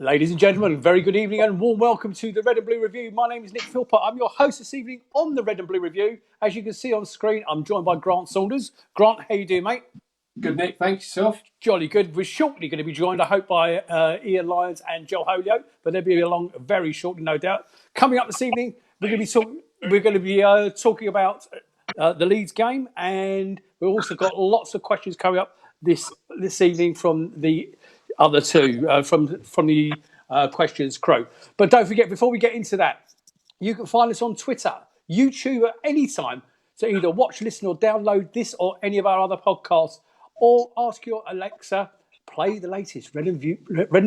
Ladies and gentlemen, very good evening and warm welcome to the Red and Blue Review. My name is Nick Philpott. I'm your host this evening on the Red and Blue Review. As you can see on screen, I'm joined by Grant Saunders. Grant, how you doing, mate? Good, Nick. Thanks, yourself. Jolly good. We're shortly going to be joined, I hope, by Ian Lyons and Joel Holyoke, but they'll be along very shortly, no doubt. Coming up this evening, we're going to be talking about the Leeds game, and we've also got lots of questions coming up this evening from the other two, from the questions crew. But don't forget, before we get into that, you can find us on Twitter, YouTube at any time to either watch, listen, or download this or any of our other podcasts, or ask your Alexa, play the latest Red and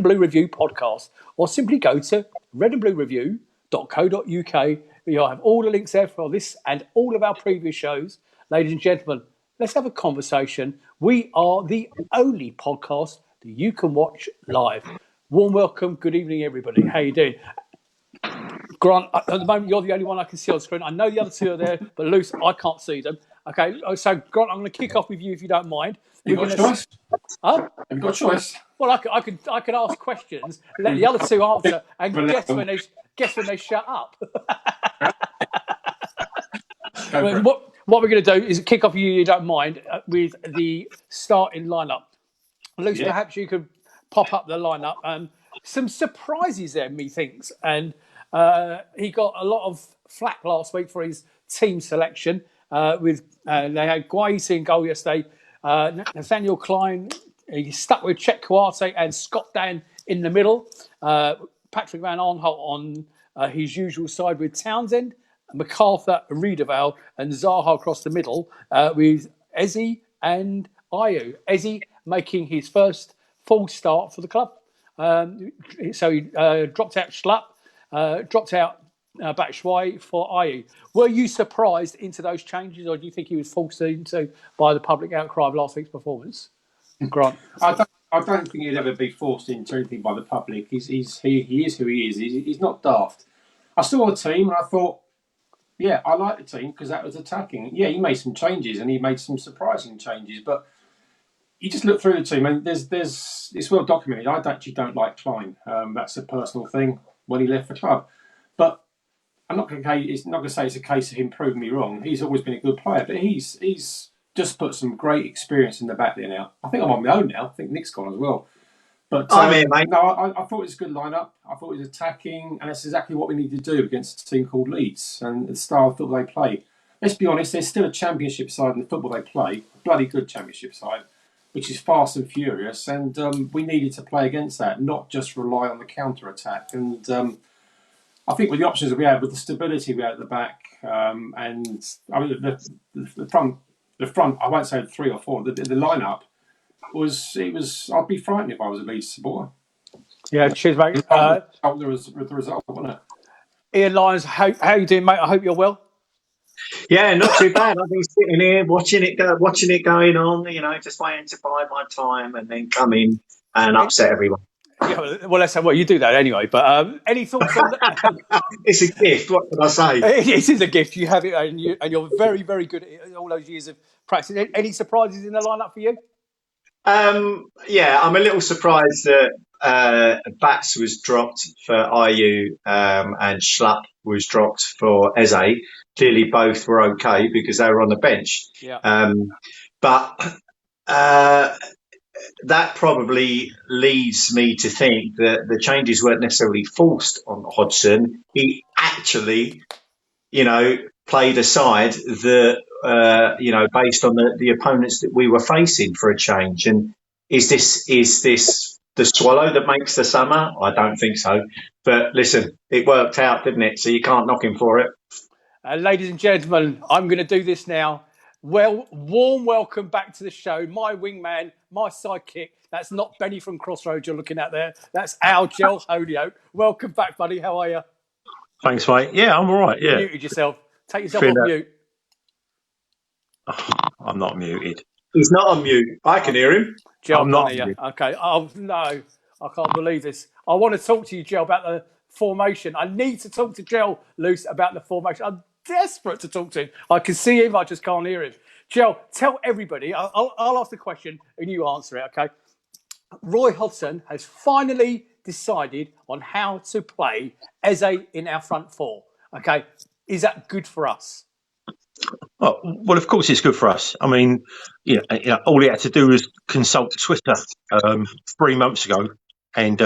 Blue Review podcast, or simply go to redandbluereview.co.uk. You'll have all the links there for this and all of our previous shows. Ladies and gentlemen, let's have a conversation. We are the only podcast that you can watch live. Warm welcome. Good evening, everybody. How you doing? Grant, at the moment, you're the only one I can see on screen. I know the other two are there, but Luce, I can't see them. Okay, so Grant, I'm going to kick off with you if you don't mind. You've got a choice. Huh? Have you got a choice? Well, I could ask questions, let the other two answer, and guess when they shut up. What we're going to do is kick off with you don't mind, with the starting lineup. Luce, perhaps you could pop up the lineup. Some surprises there, methinks, and he got a lot of flack last week for his team selection. They had Guaita in goal yesterday. Nathaniel Klein, he stuck with Chet Kouate and Scott Dan in the middle. Patrick Van Arnholt on his usual side with Townsend, MacArthur, Riedewald, and Zaha across the middle with Eze and Ayew. Eze making his first full start for the club. So he dropped out Schlupp, dropped out Batshuayi for Ayew. Were you surprised into those changes, or do you think he was forced into by the public outcry of last week's performance? Grant? I don't think he'd ever be forced into anything by the public. He is who he is. He's not daft. I saw the team and I thought, yeah, I like the team because that was attacking. Yeah, he made some changes and he made some surprising changes, but you just look through the team and there's it's well documented. I actually don't like Klein. That's a personal thing when he left the club, but I'm not going to say it's a case of him proving me wrong. He's always been a good player, but he's just put some great experience in the back there now. I think I'm on my own now. I think Nick's gone as well. But I'm here, mate. No, I thought it was a good lineup. I thought it was attacking, and that's exactly what we need to do against a team called Leeds and the style of football they play. Let's be honest, there's still a championship side in the football they play, a bloody good championship side, which is fast and furious, and we needed to play against that, not just rely on the counter-attack. And I think with the options that we had, with the stability we had at the back, and I mean the front, I won't say 3 or 4, the lineup I'd be frightened if I was a Leeds supporter. Yeah, cheers, mate. The result, wasn't it? Ian Lyons, how you doing, mate? I hope you're well. Yeah, not too bad. I've been sitting here watching it going on, just waiting to buy my time and then come in and upset everyone. Yeah, well, let's say, well, you do that anyway. But any thoughts on that? It's a gift. What can I say? It is a gift. You have it, and you're very, very good at all those years of practice. Any surprises in the lineup for you? Yeah, I'm a little surprised that Bats was dropped for Ayew and Schlupp was dropped for Eze. Clearly, both were okay because they were on the bench. Yeah. But that probably leads me to think that the changes weren't necessarily forced on Hodgson. He actually, played a side that, based on the opponents that we were facing for a change. And is this the swallow that makes the summer? I don't think so. But listen, it worked out, didn't it? So you can't knock him for it. Ladies and gentlemen, I'm going to do this now. Well, warm welcome back to the show. My wingman, my sidekick. That's not Benny from Crossroads you're looking at there. That's our Jel Holyoke. Welcome back, buddy. How are you? Thanks, mate. Yeah, I'm all right. Yeah. You muted yourself. Take yourself off mute. I'm not muted. He's not on mute. I can hear him. Jel, I'm not on mute. Okay. Oh, no. I can't believe this. I want to talk to you, Jel, about the formation. I need to talk to Jel, Luce, about the formation. I'm desperate to talk to him. I can see him. I just can't hear him. Jel, tell everybody. I'll ask the question and you answer it, okay? Roy Hodgson has finally decided on how to play Eze in our front four. Okay, is that good for us? Well, of course it's good for us. I mean, all he had to do was consult Twitter 3 months ago, and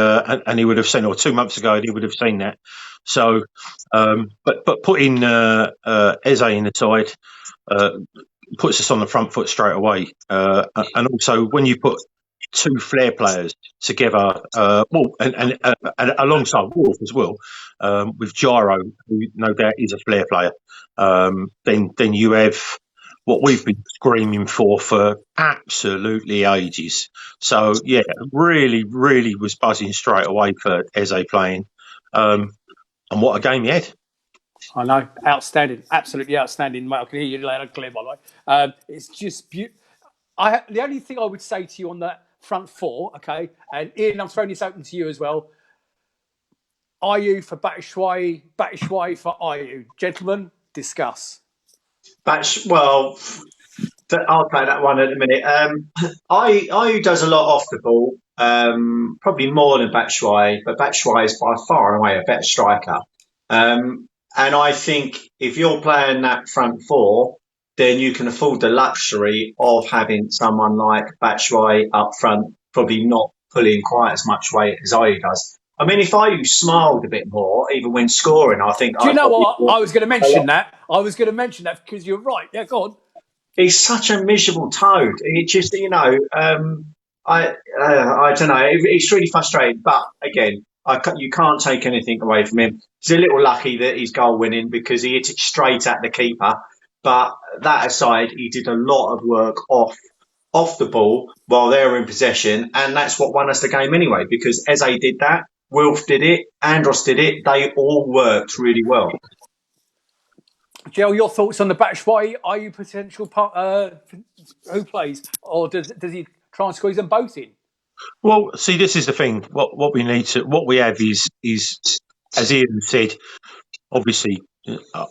he would have seen, or 2 months ago, and he would have seen that. So, but putting Eze in the side puts us on the front foot straight away. And also, when you put two flair players together, and alongside Wolf as well, with Gyro, who no doubt is a flair player, then you have what we've been screaming for absolutely ages. So yeah, really was buzzing straight away for Eze playing, and what a game he had. I know, outstanding, absolutely outstanding, mate. I can hear you loud and clear, by the way. It's just beautiful. The only thing I would say to you on that front four, okay, and Ian, I'm throwing this open to you as well. Ayew for Batshuayi for Ayew. Gentlemen, discuss. Well, I'll play that one in a minute. Ayew does a lot off the ball, probably more than Batshuayi, but Batshuayi is by far and away a better striker. And I think if you're playing that front four, then you can afford the luxury of having someone like Batshuayi up front, probably not pulling quite as much weight as Ayew does. I mean, if Ayew smiled a bit more, even when scoring, I think. Do you know what? I was going to mention that. I was going to mention that because you're right. Yeah, go on. He's such a miserable toad. It just, I don't know. It's really frustrating. But again, you can't take anything away from him. He's a little lucky that he's goal winning because he hit it straight at the keeper. But that aside, he did a lot of work off the ball while they were in possession, and that's what won us the game anyway. Because Eze did that, Wilf did it, Andros did it. They all worked really well. Jel, your thoughts on the Batshuayi? Are you potential who plays, or does he try and squeeze them both in? Well, see, this is the thing. What we have is as Ian said. Obviously, I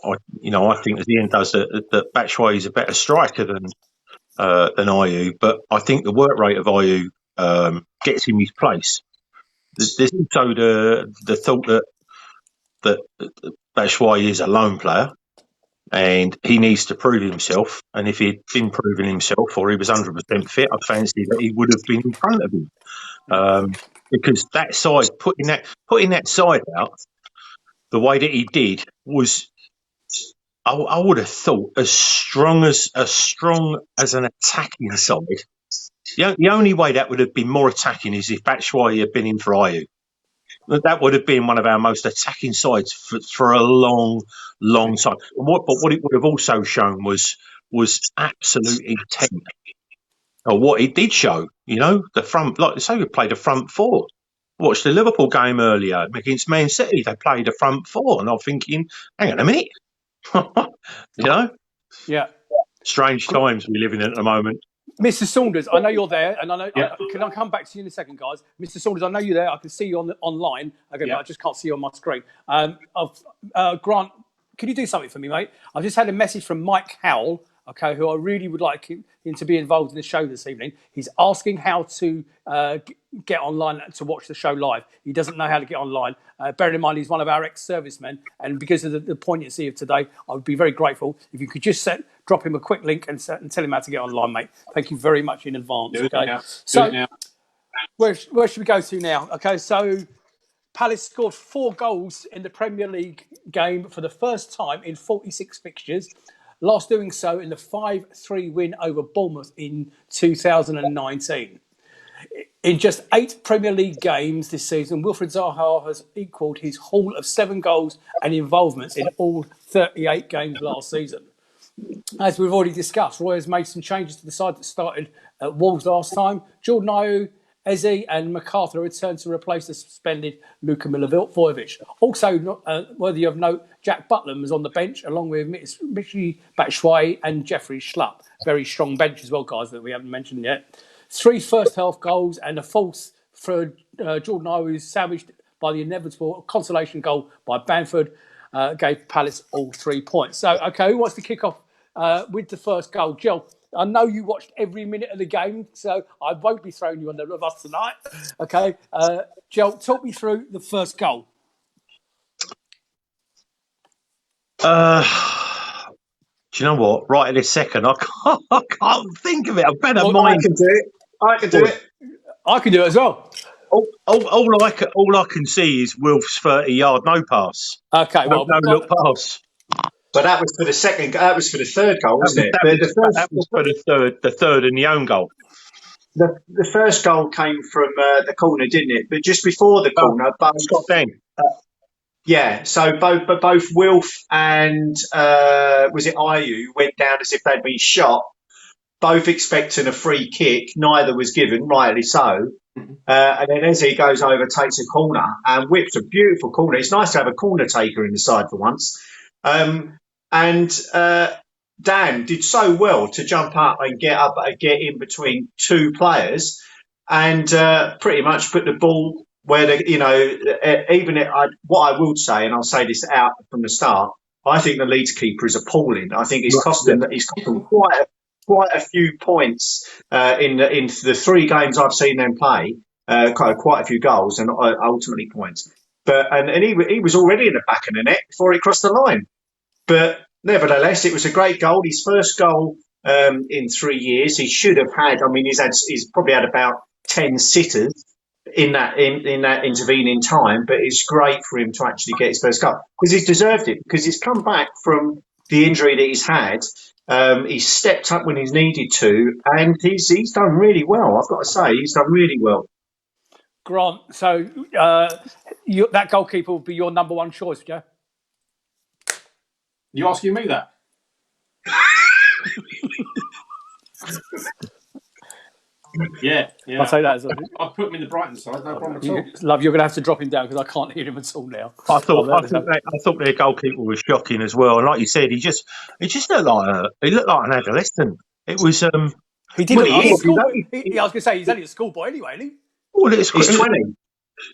think as Ian does that Batshuayi is a better striker than Ayew, but I think the work rate of Ayew gets him his place. There's also the thought that Batshuayi is a lone player and he needs to prove himself. And if he'd been proving himself or he was 100% fit, I fancy that he would have been in front of him. Because that side, putting that side out the way that he did was, I would have thought, as strong as an attacking side. The only way that would have been more attacking is if Batshuayi had been in for Ayew. That would have been one of our most attacking sides for a long time. But what it would have also shown was absolute intent. Or what it did show, the front, like I say, we played a front four. Watched the Liverpool game earlier against Man City. They played a front four, and I'm thinking, hang on a minute, Yeah. Strange times we live in at the moment. Mr. Saunders, I know you're there, and I know. Yeah. Can I come back to you in a second, guys? Mr. Saunders, I know you're there. I can see you online. Okay, but I just can't see you on my screen. Grant, can you do something for me, mate? I've just had a message from Mike Howell. Okay, who I really would like him to be involved in the show this evening. He's asking how to get online to watch the show live. He doesn't know how to get online. Bearing in mind, he's one of our ex-servicemen, and because of the poignancy of today, I would be very grateful if you could just drop him a quick link and tell him how to get online, mate. Thank you very much in advance. Okay, so where should we go to now? Okay, so Palace scored 4 goals in the Premier League game for the first time in 46 fixtures. Last doing so in the 5-3 win over Bournemouth in 2019. In just 8 Premier League games this season, Wilfried Zaha has equalled his haul of 7 goals and involvements in all 38 games last season. As we've already discussed, Roy has made some changes to the side that started at Wolves last time. Jordan Ayew, Eze and MacArthur returned to replace the suspended Luka Milivojevic. Also, worthy of note, Jack Butland was on the bench along with Michy Batshuayi and Jeffrey Schlupp. Very strong bench as well, guys, that we haven't mentioned yet. 3 first-half goals and a fourth for Jordan Ayew, sandwiched by the inevitable consolation goal by Bamford, gave Palace all 3 points. So, okay, who wants to kick off with the first goal? Jel, I know you watched every minute of the game, so I won't be throwing you under the bus tonight. Okay, Jel, talk me through the first goal. Do you know what? Right at this second, I can't think of it. I've better Well, mind. I can do it. I can do it. I can do it as well. All I can see is Wilf's 30-yard no pass. Okay, No look pass. But that was for the second. That was for the third goal, wasn't it? That was for the third and the own goal. The first goal came from the corner, didn't it? But just before the corner, Scott Dan. yeah. So both Wilf and was it Ayew went down as if they'd been shot, both expecting a free kick. Neither was given, rightly so. And then Eze goes over, takes a corner, and whips a beautiful corner. It's nice to have a corner taker in the side for once. And Dan did so well to jump up and get in between two players, and pretty much put the ball where what I would say, and I'll say this out from the start, I think the Leeds keeper is appalling. I think he's cost them quite a few points in the 3 games I've seen them play. Quite a few goals and ultimately points. And he was already in the back of the net before he crossed the line. But nevertheless, it was a great goal. His first goal in 3 years. He should have had. I mean, he's probably had about 10 sitters in that intervening time. But it's great for him to actually get his first goal because he's deserved it. Because he's come back from the injury that he's had. He's stepped up when he's needed to, and he's done really well. I've got to say, he's done really well. Grant, so that goalkeeper will be your number one choice, yeah? You asking me that? Yeah. I'll say that as well. I'll put him in the Brighton side, no problem at all. Love, you're going to have to drop him down because I can't hear him at all now. I thought their goalkeeper was shocking as well. And like you said, he just looked like an adolescent. It was. He did. I was going to say he's only a schoolboy anyway, isn't he? Well, he's 20.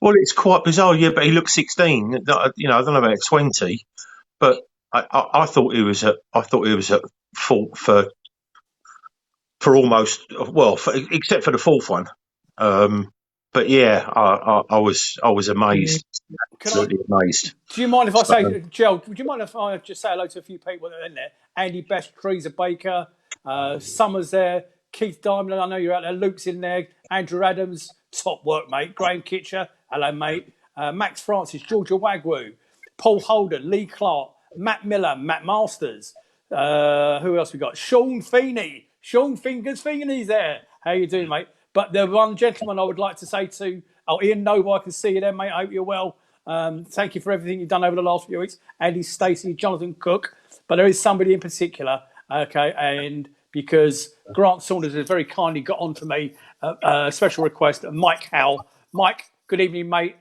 Well, it's quite bizarre, yeah. But he looks 16. I don't know about 20, but I thought he was at fault for almost except for the fourth one. But yeah, I was amazed. Absolutely amazed. Do you mind if I say, Jel? Would you mind if I just say hello to a few people that are in there? Andy Best, Teresa Baker, Summers there, Keith Diamond. I know you're out there. Luke's in there. Andrew Adams, top work, mate. Graham Kitcher, hello, mate. Max Francis, Georgia Wagwu, Paul Holden, Lee Clark, Matt Miller, Matt Masters. Who else we got? Sean Feeney. Sean Fingers Feeney's there. How you doing, mate? But the one gentleman I would like to say to, Ian Noble, I can see you there, mate. I hope you're well. Thank you for everything you've done over the last few weeks. Andy Stacey, Jonathan Cook. But there is somebody in particular, okay, and because Grant Saunders has very kindly got on to me, a special request, Mike Howell. Mike, good evening, mate.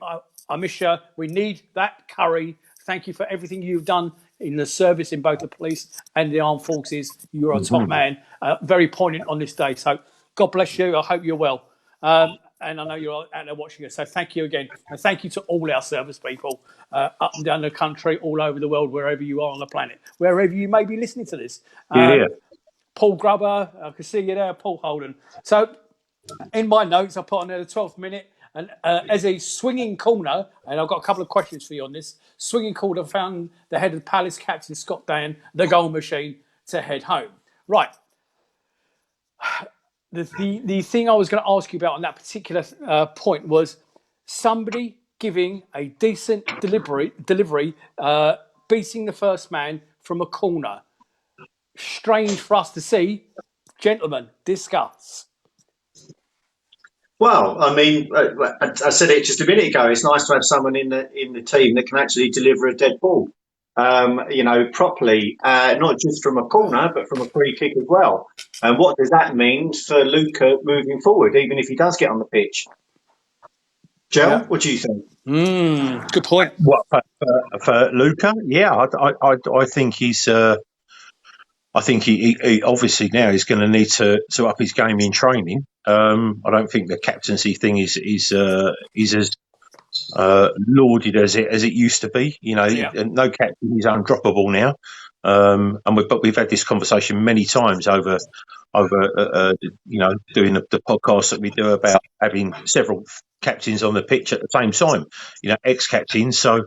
I miss you. We need that curry. Thank you for everything you've done in the service in both the police and the armed forces. You're a top man. Very poignant on this day. So God bless you. I hope you're well. And I know you're out there watching us. So thank you again. And thank you to all our service people up and down the country, all over the world, wherever you are on the planet, wherever you may be listening to this. Paul Grubber, I can see you there, Paul Holden. So in my notes, I put on there the 12th minute. And as a swinging corner, and I've got a couple of questions for you on this, swinging corner found the head of Palace captain Scott Dan, the goal machine, to head home. Right. The thing I was going to ask you about on that particular point was somebody giving a decent delivery, beating the first man from a corner. Strange for us to see. Gentlemen, discuss. Well, I mean, I said it just a minute ago. It's nice to have someone in the team that can actually deliver a dead ball, properly, not just from a corner, but from a free kick as well. And what does that mean for Luca moving forward, even if he does get on the pitch? Jel, what do you think? Good point. What for Luca? Yeah, I think he's. I think he obviously now is going to need to up his game in training. I don't think the captaincy thing is as lauded as it used to be. No captain is undroppable now. But we've had this conversation many times over doing the podcast that we do about having several captains on the pitch at the same time, ex-captains. So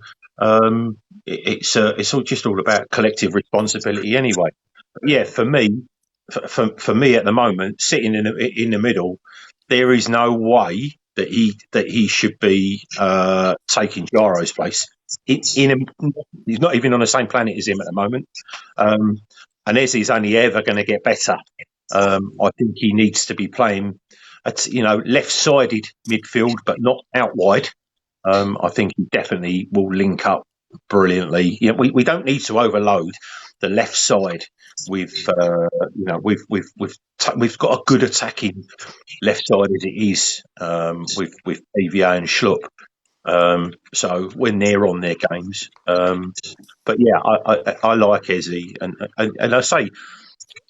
it's all about collective responsibility anyway. But yeah, for me at the moment, sitting in the middle, there is no way that he should be taking Jaro's place. He's not even on the same planet as him at the moment, and Eze is only ever going to get better. I think he needs to be playing left-sided midfield, but not out wide. I think he definitely will link up brilliantly. We don't need to overload the left side with we've got a good attacking left side as it is with PVA and Schlupp. So when they're on their games, but yeah, I like Eze, and I say,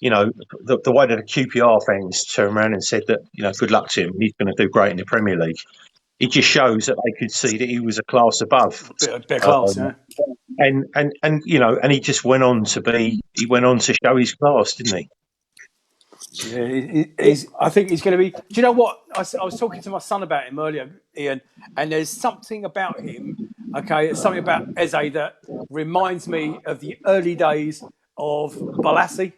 the way that the QPR fans turned around and said that, good luck to him, he's going to do great in the Premier League. It just shows that they could see that he was a class above. Bit class, yeah. And he just went on to show his class, didn't he? Yeah, I think he's going to be. Do you know what? I was talking to my son about him earlier, Ian, and there's something about him. Okay, it's something about Eze that reminds me of the early days of Balassi.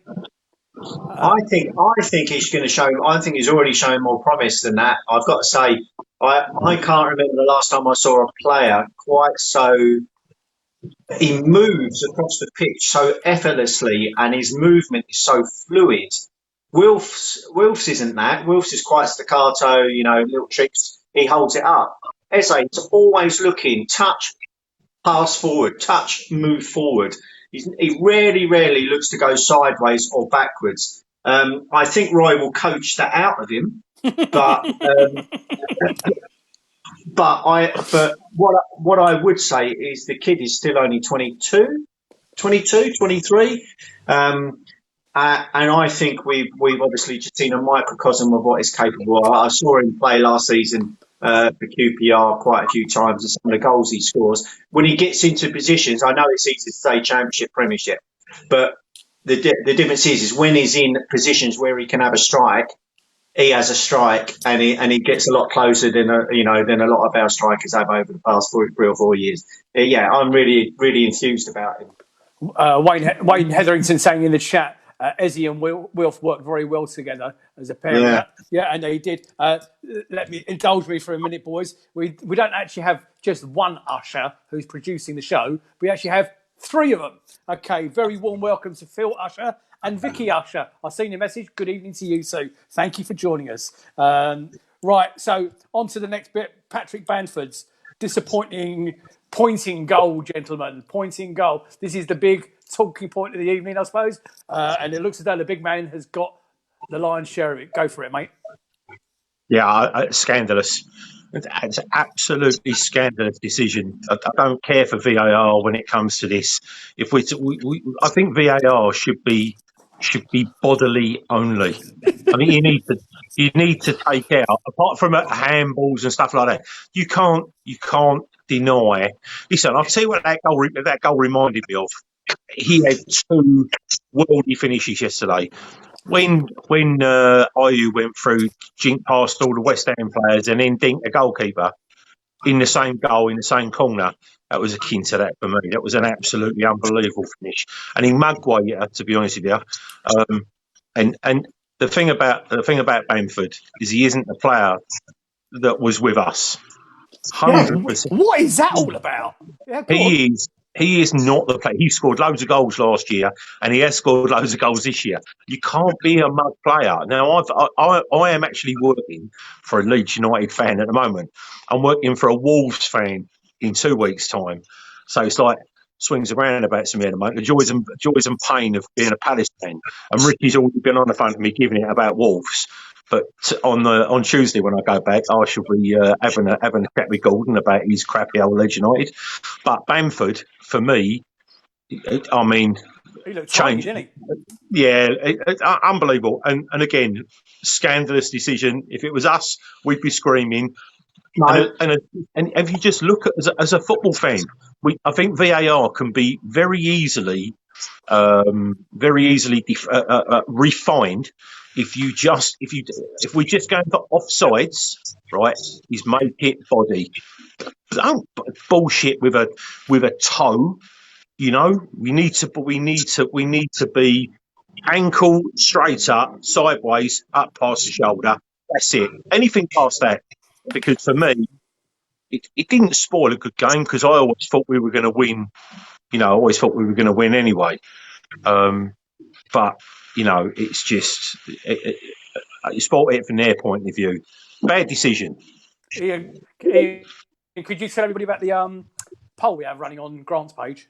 I think he's going to show. I think he's already shown more promise than that. I've got to say, I can't remember the last time I saw a player quite so. He moves across the pitch so effortlessly, and his movement is so fluid. Wilfs isn't that. Wilfs is quite staccato, little tricks. He holds it up. Eze is always looking, touch, pass forward, touch, move forward. He rarely looks to go sideways or backwards. I think Roy will coach that out of him, but what I would say is the kid is still only 22, 23. And I think we've obviously just seen a microcosm of what he's capable of. I saw him play last season for QPR quite a few times, and some of the goals he scores. When he gets into positions, I know it's easy to say Championship, Premiership, but the difference is when he's in positions where he can have a strike, he has a strike, and he gets a lot closer than a lot of our strikers have over the past 3 or 4 years. Yeah, I'm really enthused about him. Wayne Hetherington saying in the chat, Eze and Wilf worked very well together as a pair. Yeah, and they did. Indulge me for a minute, boys. We don't actually have just one usher who's producing the show. We actually have 3 of them. Okay, very warm welcome to Phil Usher and Vicky Usher. I've seen your message. Good evening to you, Sue. Thank you for joining us. Right, so on to the next bit. Patrick Bamford's disappointing pointing goal, gentlemen. Pointing goal. This is the big talking point of the evening, I suppose. And it looks as though the big man has got the lion's share of it. Go for it, mate. Yeah, scandalous. It's an absolutely scandalous decision. I don't care for VAR when it comes to this. I think VAR should be bodily only. I mean, you need to take out, apart from handballs and stuff like that. You can't deny. Listen, I'll tell you what that goal reminded me of. He had 2 worldy finishes yesterday. When Ayew went through, jinked past all the West Ham players, and then dinked the goalkeeper in the same goal, in the same corner, that was akin to that for me. That was an absolutely unbelievable finish. And he mugged Waiter, to be honest with you. And the thing about Bamford is he isn't the player that was with us. 100%. What is that all about? Yeah, He is not the player. He scored loads of goals last year, and he has scored loads of goals this year. You can't be a mug player. Now, I am actually working for a Leeds United fan at the moment. I'm working for a Wolves fan in 2 weeks' time. So it's like swings and roundabouts for me at the moment. The joys and pain of being a Palace fan. And Ricky's already been on the phone to me giving it about Wolves. But on Tuesday when I go back, I shall be having a chat with Gordon about his crappy old Leeds United. But Bamford, for me, I mean, he looked changed, didn't he? Yeah, unbelievable. And again, scandalous decision. If it was us, we'd be screaming. No. And if you just look at as a football fan, I think VAR can be very easily refined if we're just going for offsides, right, is make it body. Don't bullshit with a toe. You know, we need to be ankle straight up, sideways, up past the shoulder. That's it. Anything past that, because for me, it didn't spoil a good game because I always thought we were going to win. You know, I always thought we were going to win anyway. But you know, it's just you spoiled it from their point of view. Bad decision. Ian, could you tell everybody about the poll we have running on Grant's page?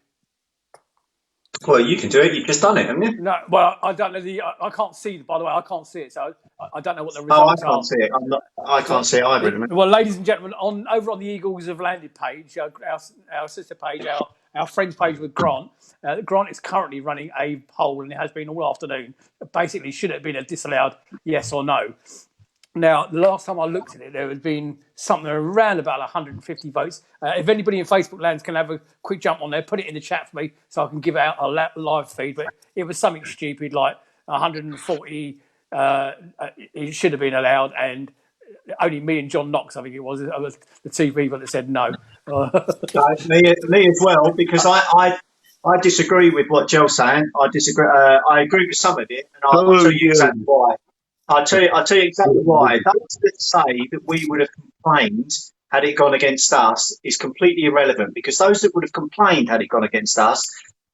Well, you can do it. You've just done it, haven't you? No, well, I don't know I can't see. By the way, I can't see it, so I don't know what the results I can't are. see it. I can't see it either. Well, ladies and gentlemen, over on the Eagles Have Landed page, our sister page, our friends page with Grant, Grant is currently running a poll, and it has been all afternoon. Basically, should it have been a disallowed, yes or no? Now, the last time I looked at it, there had been something around about 150 votes. If anybody in Facebook lands can have a quick jump on there, put it in the chat for me so I can give out a live feed. But it was something stupid like 140. It should have been allowed, and only me and John Knox, I think it was the two people that said no. Me as well, because I disagree with what Jel's saying. I disagree. I agree with some of it, and I'll tell you exactly why. I'll tell you exactly why. Those that say that we would have complained had it gone against us is completely irrelevant, because those that would have complained had it gone against us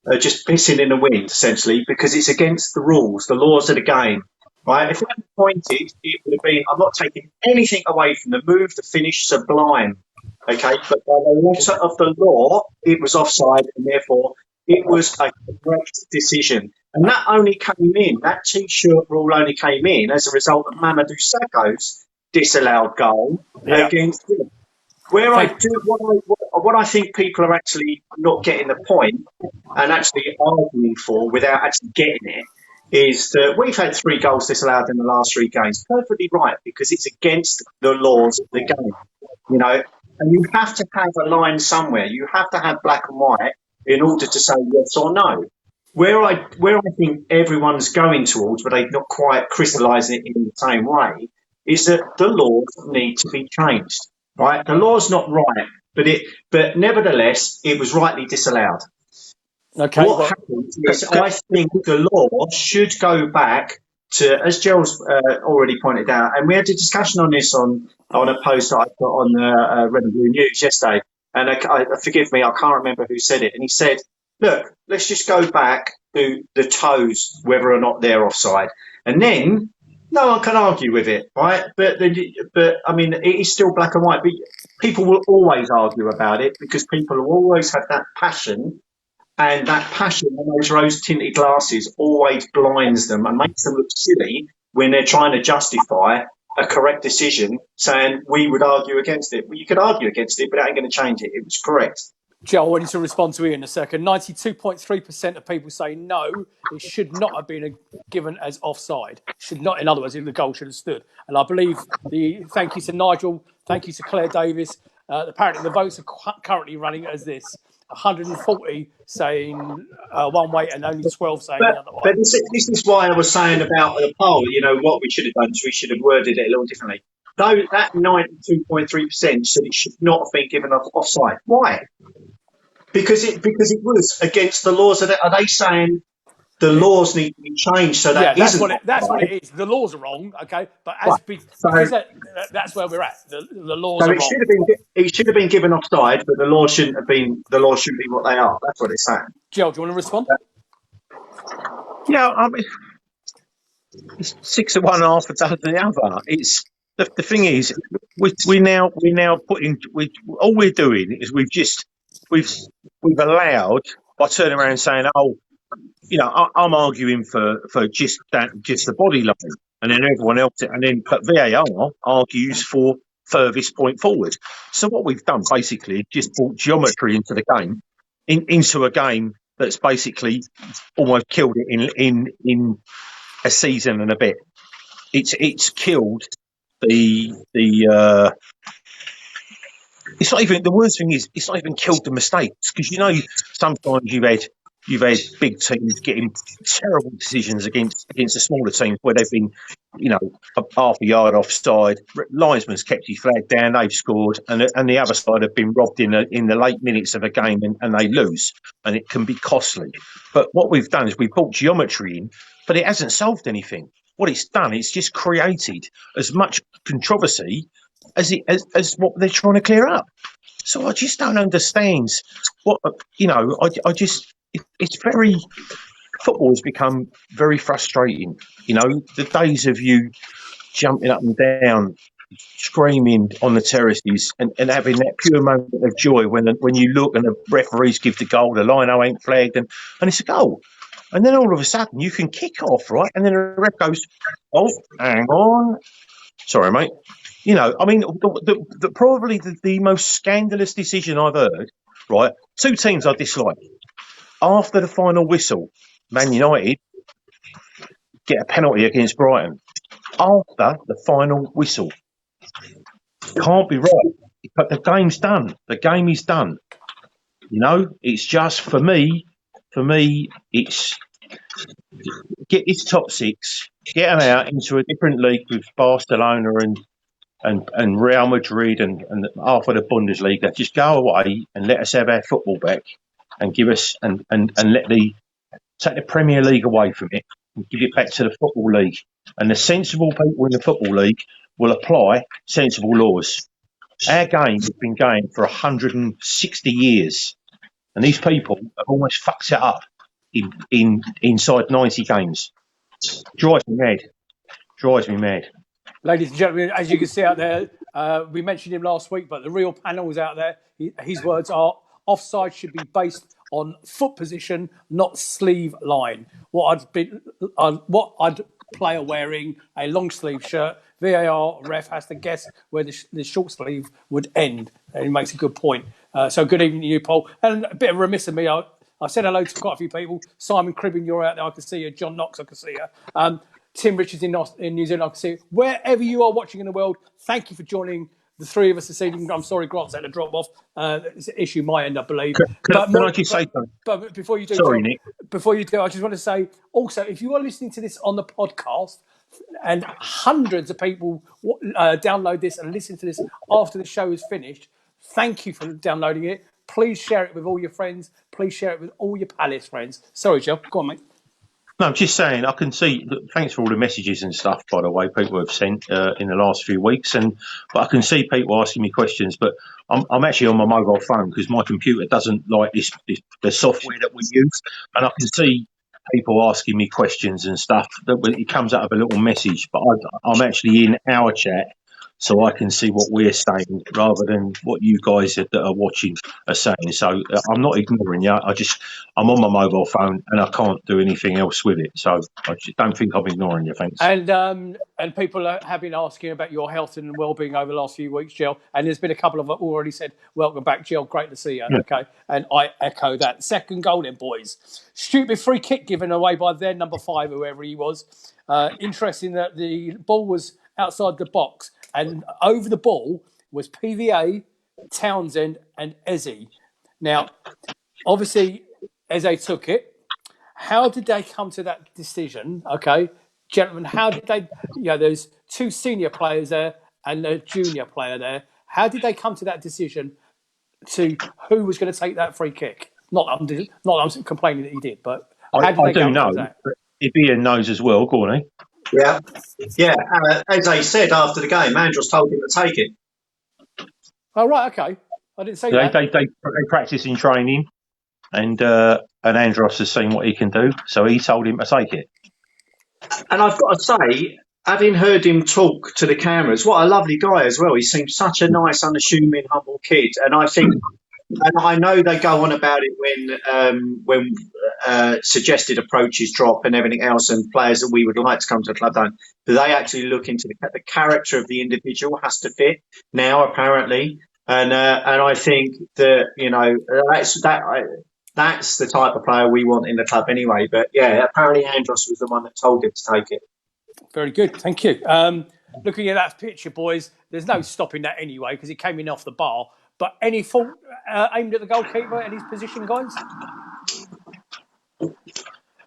are just pissing in the wind, essentially, because it's against the rules, the laws of the game. Right? If we hadn't pointed, it would have been, I'm not taking anything away from the move, the finish, sublime. Okay, but by the letter of the law, it was offside, and therefore it was a correct decision. And that only came in, that T-shirt rule only came in as a result of Mamadou Sakho's disallowed goal against him. What I think people are actually not getting the point and actually arguing for without actually getting it is that we've had 3 goals disallowed in the last 3 games. Perfectly right, because it's against the laws of the game, you know. And you have to have a line somewhere. You have to have black and white in order to say yes or no. Where I think everyone's going towards, but they've not quite crystallised it in the same way, is that the laws need to be changed. Right? The law's not right, but nevertheless, it was rightly disallowed. Okay. What happens is, I think the law should go back to, as Gel's already pointed out, and we had a discussion on this on a post I put on the Red and Blue News yesterday, and forgive me, I can't remember who said it, and he said, look, let's just go back to the toes, whether or not they're offside, and then no one can argue with it, right? But I mean, it is still black and white, but people will always argue about it because people will always have that passion. And that passion and those rose-tinted glasses always blinds them and makes them look silly when they're trying to justify a correct decision, saying we would argue against it. Well, you could argue against it, but it ain't going to change it. It was correct. Joe, I wanted to respond to you in a second. 92.3% of people say no, it should not have been given as offside. Should not, in other words, the goal should have stood. And I believe thank you to Nigel, thank you to Claire Davis. Apparently, the votes are currently running as this: 140 saying one way and only 12 saying the other way. But this is why I was saying about the poll. You know, what we should have done is we should have worded it a little differently. Though that 92.3% said it should not have been given offside. Why? Because it was against the laws. Are they saying the laws need to be changed so that that's what it is. The laws are wrong, okay, but because that's where we're at. The laws are wrong. It should have been given offside, but the laws shouldn't be what they are. That's what it's saying. Jill, do you want to respond? Yeah, I mean, it's 6 of one, half a dozen of the other. It's the thing is, we now putting all we're doing is we've allowed by turning around and saying, oh, you know, I'm arguing for just the body line, and then everyone else, and then but VAR argues for furthest point forward. So what we've done basically is just brought geometry into the game, into a game that's basically almost killed it in a season and a bit. It's killed the. It's not even, the worst thing is it's not even killed the mistakes, because you know sometimes you've had You've had big teams getting terrible decisions against the smaller teams where they've been, half a yard offside. Linesman's kept his flag down. They've scored, and the other side have been robbed in the late minutes of a game, and they lose, and it can be costly. But what we've done is we've brought geometry in, but it hasn't solved anything. What it's done, it's just created as much controversy as what they're trying to clear up. So I just don't understand what it's very, football has become very frustrating. The days of you jumping up and down, screaming on the terraces, and having that pure moment of joy when you look and the referees give the goal, the lino ain't flagged, and it's a goal. And then all of a sudden you can kick off, right? And then the ref goes, "Oh, hang on. Sorry, mate." Probably the most scandalous decision I've heard, right? Two teams I dislike. After the final whistle, Man United get a penalty against Brighton. After the final whistle. Can't be right. But the game's done. The game is done. It's just, for me, it's get this top six, get them out into a different league with Barcelona and Real Madrid and half of the Bundesliga. Just go away and let us have our football back, and give us and take the Premier League away from it and give it back to the Football League. And the sensible people in the Football League will apply sensible laws. Our game has been going for 160 years, and these people have almost fucked it up inside 90 games. Drives me mad. Ladies and gentlemen, as you can see out there, we mentioned him last week, but the real panel is out there. His words are: offside should be based on foot position, not sleeve line. What player wearing a long sleeve shirt, VAR ref has to guess where the short sleeve would end. And he makes a good point. So good evening to you, Paul. And a bit of remiss of me, I said hello to quite a few people. Simon Cribbin, you're out there, I can see you. John Knox, I can see you. Tim Richards in New Zealand, I can see you. Wherever you are watching in the world, thank you for joining the three of us this evening. I'm sorry Grant's had to drop off. It's an issue my end, I believe. Can I just say something? But before you do, sorry, John, Nick. Before you do, I just want to say also, if you are listening to this on the podcast, and hundreds of people download this and listen to this after the show is finished, thank you for downloading it. Please share it with all your friends. Please share it with all your Palace friends. Sorry, Joe. Go on, mate. No, I'm just saying, I can see, thanks for all the messages and stuff, by the way, people have sent in the last few weeks. But I can see people asking me questions, but I'm actually on my mobile phone because my computer doesn't like the software that we use. And I can see people asking me questions and stuff. It comes out of a little message, but I'm actually in our chat, so I can see what we're saying rather than what you guys that are watching are saying. So I'm not ignoring you. I'm on my mobile phone and I can't do anything else with it. So I just don't think I'm ignoring you. Thanks. And people have been asking about your health and well-being over the last few weeks, Jill. And there's been a couple of already said, "Welcome back, Jill. Great to see you." Yeah. Okay, and I echo that. Second goal, then, boys. Stupid free kick given away by their number 5, whoever he was. Interesting that the ball was outside the box. And over the ball was PVA, Townsend, and Eze. Now, obviously, Eze took it. How did they come to that decision? Okay, gentlemen, how did they? There's 2 senior players there and a junior player there. How did they come to that decision to who was going to take that free kick? Not I'm complaining that he did, but how did they do know. That? If Ian knows as well, go on, Yeah. As I said after the game, Andros told him to take it. Oh, right, okay. I didn't say that. They practice in training, and Andros has seen what he can do, so he told him to take it. And I've got to say, having heard him talk to the cameras, what a lovely guy as well. He seems such a nice, unassuming, humble kid. And I think, and I know they go on about it when suggested approaches drop and everything else, and players that we would like to come to the club don't. But they actually look into the character of the individual has to fit now, apparently. And I think that that's the type of player we want in the club anyway. But yeah, apparently Andros was the one that told him to take it. Very good, thank you. Looking at that picture, boys, there's no stopping that anyway because it came in off the bar. But any fault aimed at the goalkeeper and his position, guys?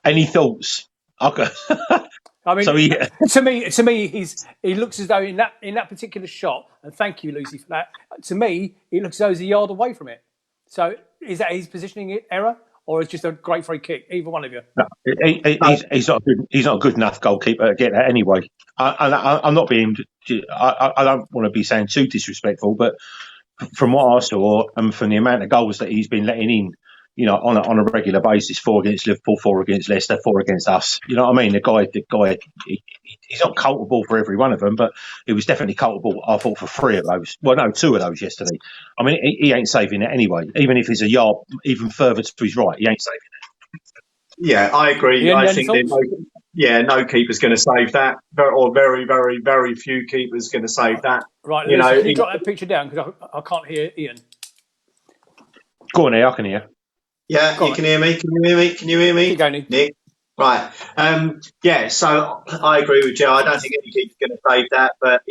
Any thoughts? Okay. I mean, So to me, he looks as though in that particular shot, and thank you, Lucy, for that. To me, he looks as though he's a yard away from it. So is that his positioning error, or is it just a great free kick? Either one of you. No, he's not a good enough goalkeeper to get that anyway. I'm not being. I don't want to be saying too disrespectful, but from what I saw and from the amount of goals that he's been letting in, on a regular basis, 4 against Liverpool, 4 against Leicester, 4 against us. You know what I mean? The guy, he's not culpable for every one of them, but he was definitely culpable, I thought, for 3 of those. Well, no, 2 of those yesterday. I mean, he ain't saving it anyway. Even if he's a yard even further to his right, he ain't saving it. Yeah, I agree. I think no keeper's going to save that, or very, very, very few keepers going to save that. Right, Lucy, can you drop that picture down because I can't hear Ian. Go on, here, I can hear. Yeah, you can hear me. Can you hear me? Can you hear me, Keep going, Nick? Right. So I agree with Joe. I don't think any keeper's going to save that, but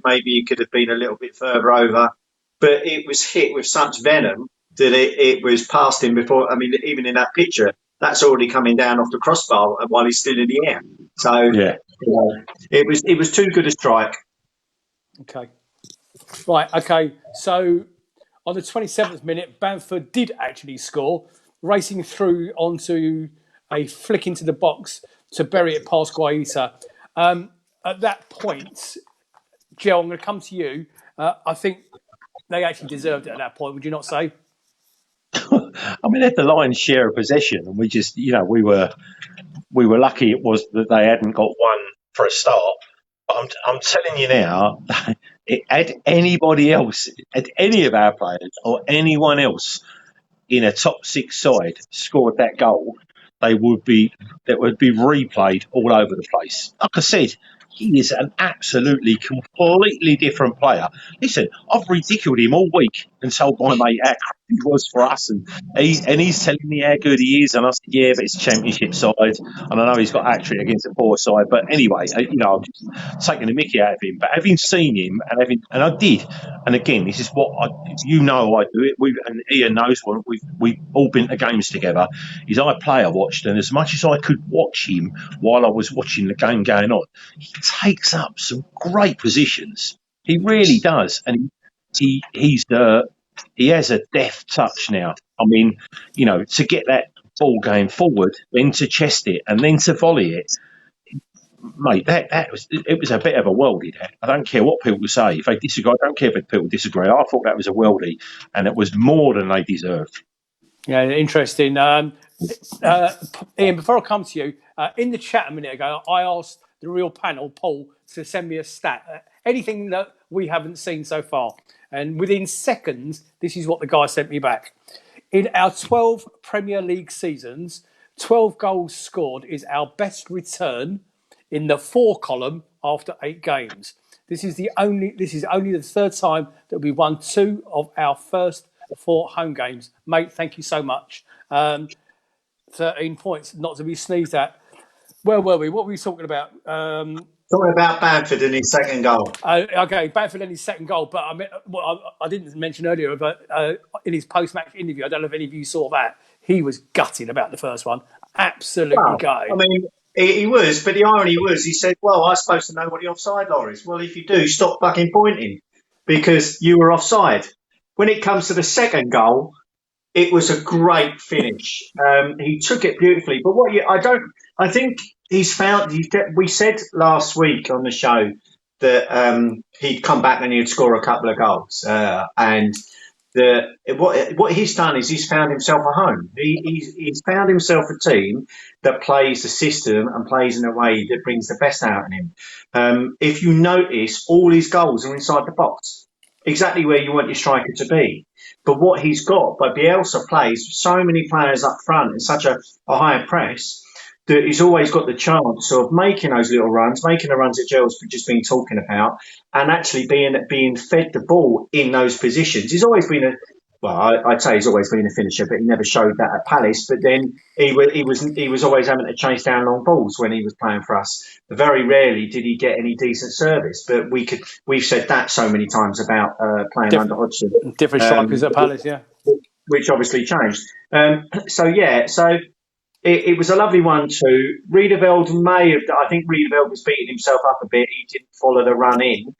maybe he could have been a little bit further over. But it was hit with such venom that it was past him before. I mean, even in that picture, that's already coming down off the crossbar while he's still in the air. So yeah, it was too good a strike. Okay. Right. Okay. So on the 27th minute, Bamford did actually score, racing through onto a flick into the box to bury it past Guaita. At that point, Jel, I'm going to come to you. I think they actually deserved it at that point. Would you not say? I mean, they had the lion's share of possession, and we just, we were lucky it was that they hadn't got one for a start. But I'm telling you now, had anybody else, had any of our players or anyone else in a top 6 side scored that goal, that would be replayed all over the place. Like I said, he is an absolutely completely different player. Listen, I've ridiculed him all week and told my mate how crap he was for us, and he's telling me how good he is, and I said, yeah, but it's a championship side, and I know he's got a hat-trick against a poor side, but anyway, I'm just taking the mickey out of him. But having seen him and I did, and again, this is what I do it. And Ian knows what we've all been to games together. Is I player watched, and as much as I could watch him while I was watching the game going on, he takes up some great positions. He really does, and he has a deft touch now. I mean, to get that ball going forward, then to chest it, and then to volley it. Mate, it was a bit of a worldie. I don't care what people say. If they disagree, I don't care if people disagree. I thought that was a worldie, and it was more than they deserved. Yeah, interesting. Ian, before I come to you, in the chat a minute ago, I asked the real panel, Paul, to send me a stat, anything that we haven't seen so far. And within seconds, this is what the guy sent me back. In our 12 Premier League seasons, 12 goals scored is our best return in the 4 column after 8 games. This is only the 3rd time that we won 2 of our first 4 home games. Mate, thank you so much. 13 points, not to be sneezed at. Where were we? What were we talking about? Talking about Bamford and his second goal. Okay, Bamford and his second goal. But I didn't mention earlier, but in his post-match interview, I don't know if any of you saw that, he was gutted about the first one. Absolutely gutted. I mean, he was, but the irony was, he said, well, I'm supposed to know what the offside law is. Well, if you do, stop fucking pointing, because you were offside. When it comes to the second goal, it was a great finish. He took it beautifully. But I think he's found. We said last week on the show that he'd come back and he'd score a couple of goals. And what he's done is he's found himself a home. He's found himself a team that plays the system and plays in a way that brings the best out of him. If you notice, all his goals are inside the box, exactly where you want your striker to be. But what he's got, but Bielsa plays so many players up front in such a high press that he's always got the chance of making those little runs, making the runs that Gel's just been talking about, and actually being fed the ball in those positions. He's always been I'd say he's always been a finisher, but he never showed that at Palace. But then he was always having to chase down long balls when he was playing for us. Very rarely did he get any decent service. But we've said that so many times about playing under Hodgson. Different strikers at Palace, yeah. Which obviously changed. So it was a lovely 1-2. Riedeveld I think Riedeveld was beating himself up a bit. He didn't follow the run in.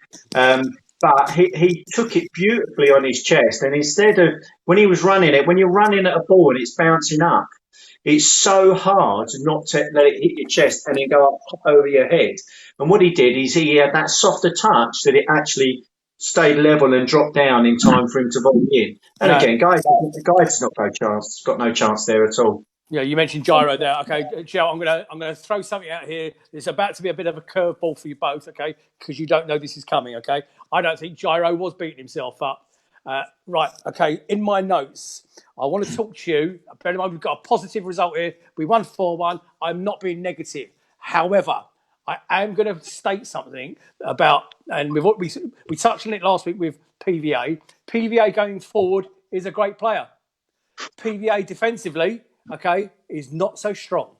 But he took it beautifully on his chest. And instead of, when he was running it, when you're running at a ball and it's bouncing up, it's so hard not to let it hit your chest and then go up over your head. And what he did is he had that softer touch that it actually stayed level and dropped down in time for him to volley in. And again, Guy's got no chance there at all. Yeah, you mentioned gyro there. Okay, Jel, I'm gonna throw something out here. It's about to be a bit of a curveball for you both, okay? Because you don't know this is coming, okay? I don't think Gyro was beating himself up. Right, okay. In my notes, I want to talk to you. Bear in mind, we've got a positive result here. We won 4-1. I'm not being negative. However, I am going to state something about, and we touched on it last week with PVA. PVA going forward is a great player. PVA defensively, okay, is not so strong.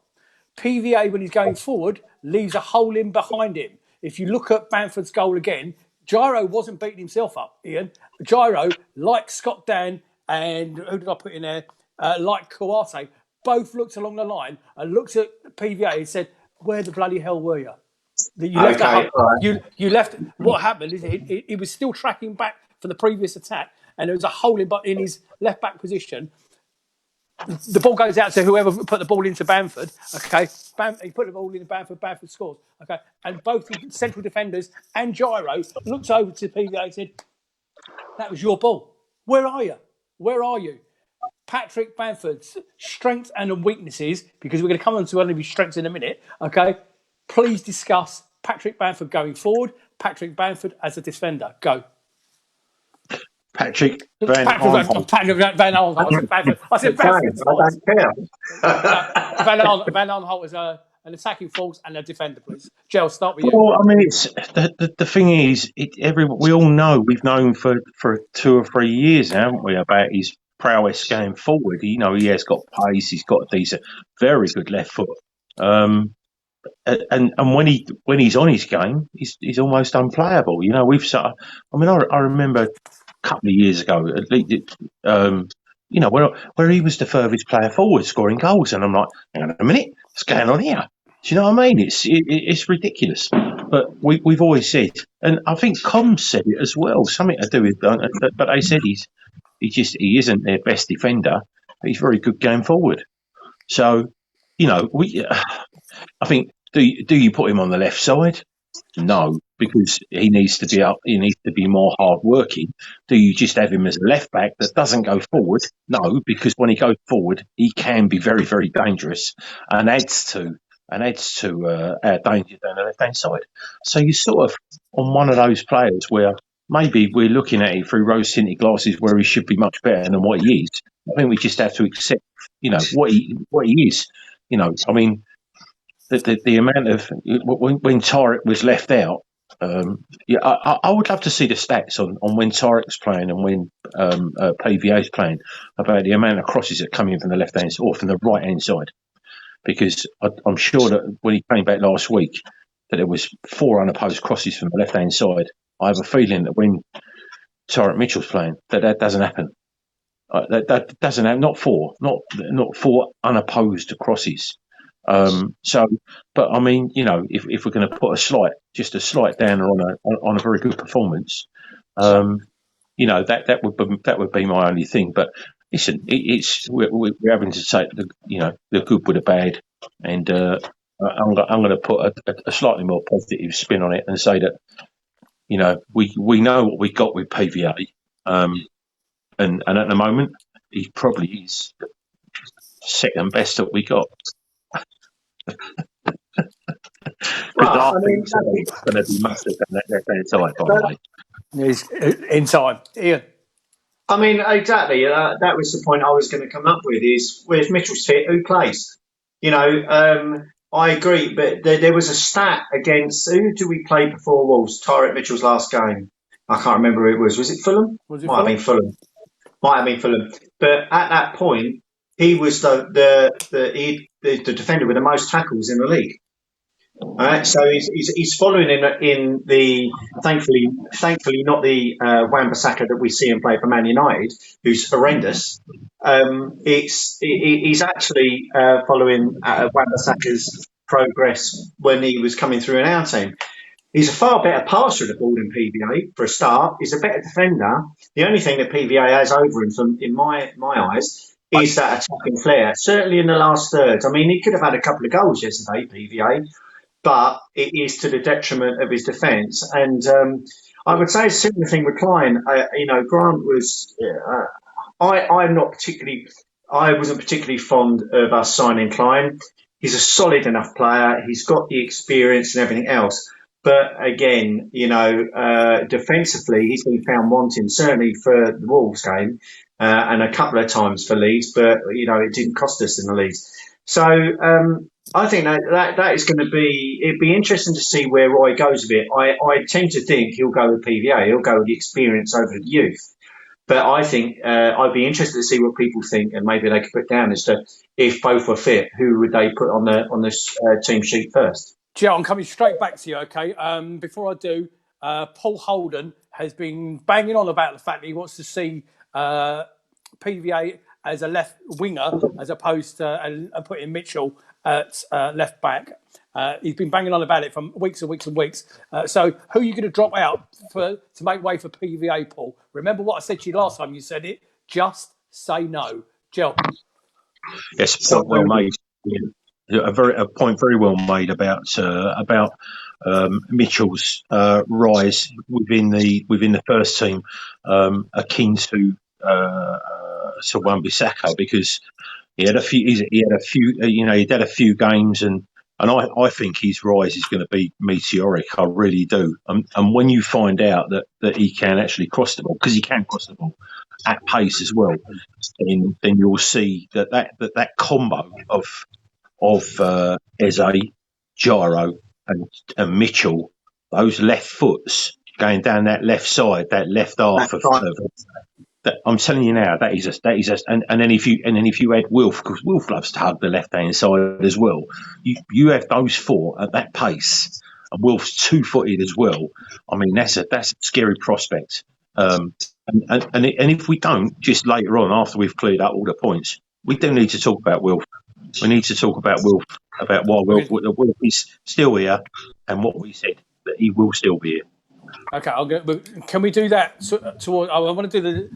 PVA, when he's going forward, leaves a hole in behind him. If you look at Bamford's goal again, Gyro wasn't beating himself up, Ian. Gyro, like Scott Dan and who did I put in there? Like Kouate, both looked along the line and looked at PVA and said, "Where the bloody hell were you?" You left you left. What happened is he was still tracking back for the previous attack, and there was a hole in his left back position. The ball goes out to whoever put the ball into Bamford. Okay, he put the ball into Bamford. Bamford scores. Okay, and both the central defenders and Gyro looked over to PVA and said, "That was your ball. Where are you? Where are you?" Patrick Bamford's strengths and weaknesses, because we're going to come on to one of his strengths in a minute. Okay, please discuss Patrick Bamford going forward. Patrick Bamford as a defender. Go. Patrick Van Aanholt. I said Bamford. I don't care. Van Aanholt is an attacking force and a defender, please. Jel, start with you. Well, I mean, it's the thing is, we all know, we've known for 2 or 3 years now, haven't we, about his prowess going forward. He has got pace. He's got a decent, very good left foot. And when he's on his game, he's almost unplayable. I remember a couple of years ago, at least, where he was the furthest player forward scoring goals, and I'm like, hang on a minute, what's going on here? Do you know what I mean? It's ridiculous. But we've always said, and I think Combs said it as well, something to do with, but they said he isn't their best defender, but he's very good going forward. So, I think, do you put him on the left side? No, because he needs to be up. He needs to be more hard working. Do you just have him as a left back that doesn't go forward? No, because when he goes forward, he can be very, very dangerous and adds to our danger down the left hand side. So you're sort of on one of those players where maybe we're looking at it through rose tinted glasses, where he should be much better than what he is. I think we just have to accept, what he is. I mean, the amount of when Tarek was left out, I would love to see the stats on when Tarek's playing and when PVA's playing, about the amount of crosses that come in from the left hand or from the right hand side, because I'm sure that when he came back last week, that there was 4 unopposed crosses from the left hand side. I have a feeling that when Tarek Mitchell's playing, that doesn't happen. That doesn't happen. Not 4 unopposed crosses. But I mean, if we're going to put a slight downer on a very good performance, that would be my only thing. But listen, we're having to take the good with the bad, and I'm going to put a slightly more positive spin on it and say that we know what we got with PVA, and at the moment he probably is second best that we got. Well, I mean, it's going to be massive on that inside, by the way. It's in time, Ian. I mean, exactly. That was the point I was going to come up with. Is if Mitchell's fit, who plays? I agree, but there was a stat against, who do we play before Wolves? Tarek Mitchell's last game. I can't remember who it was. Was it Fulham? Might have been Fulham. But at that point, he was the defender with the most tackles in the league. So he's following in the thankfully not the Wan-Bissaka that we see him play for Man United, who's horrendous. He's actually following Wan-Bissaka's progress when he was coming through in our team. He's a far better passer of the ball than PVA for a start. He's a better defender. The only thing that PVA has over him, in my eyes, is that attacking flair. Certainly in the last third. I mean, he could have had a couple of goals yesterday, PVA, but it is to the detriment of his defence. And I would say a similar thing with Klein. Grant was. I'm not particularly. I wasn't particularly fond of us signing Klein. He's a solid enough player. He's got the experience and everything else. But again, defensively, he's been found wanting, certainly for the Wolves game and a couple of times for Leeds. But it didn't cost us in the Leeds. So I think that is going to be. It'd be interesting to see where Roy goes with it. I tend to think he'll go with PVA. He'll go with the experience over the youth. But I think I'd be interested to see what people think, and maybe they could put down as to if both were fit, who would they put on the team sheet first? Jel, I'm coming straight back to you, okay? Before I do, Paul Holden has been banging on about the fact that he wants to see PVA as a left winger as opposed to putting Mitchell at left back. He's been banging on about it for weeks and weeks and weeks. So who are you going to drop out to make way for PVA, Paul? Remember what I said to you last time you said it? Just say no. Jel. Yes, point well made. A point very well made about Mitchell's rise within the first team, akin to Wan-Bissaka, because he'd had a few games, and I think his rise is going to be meteoric. I really do. And when you find out that he can actually cross the ball, because he can cross the ball at pace as well, then you'll see that combo of Eze, Gyro, and Mitchell, those left foots going down that left side, that left half of I'm telling you now, that is and then if you add Wilf, because Wilf loves to hug the left hand side as well. You have those four at that pace, and Wilf's 2-footed as well. I mean, that's a scary prospect. And if we don't, just later on after we've cleared up all the points, we do need to talk about Wilf. We need to talk about Wilf, about why Wilf is still here, and what we said that he will still be here. Okay, can we do that? I want to do the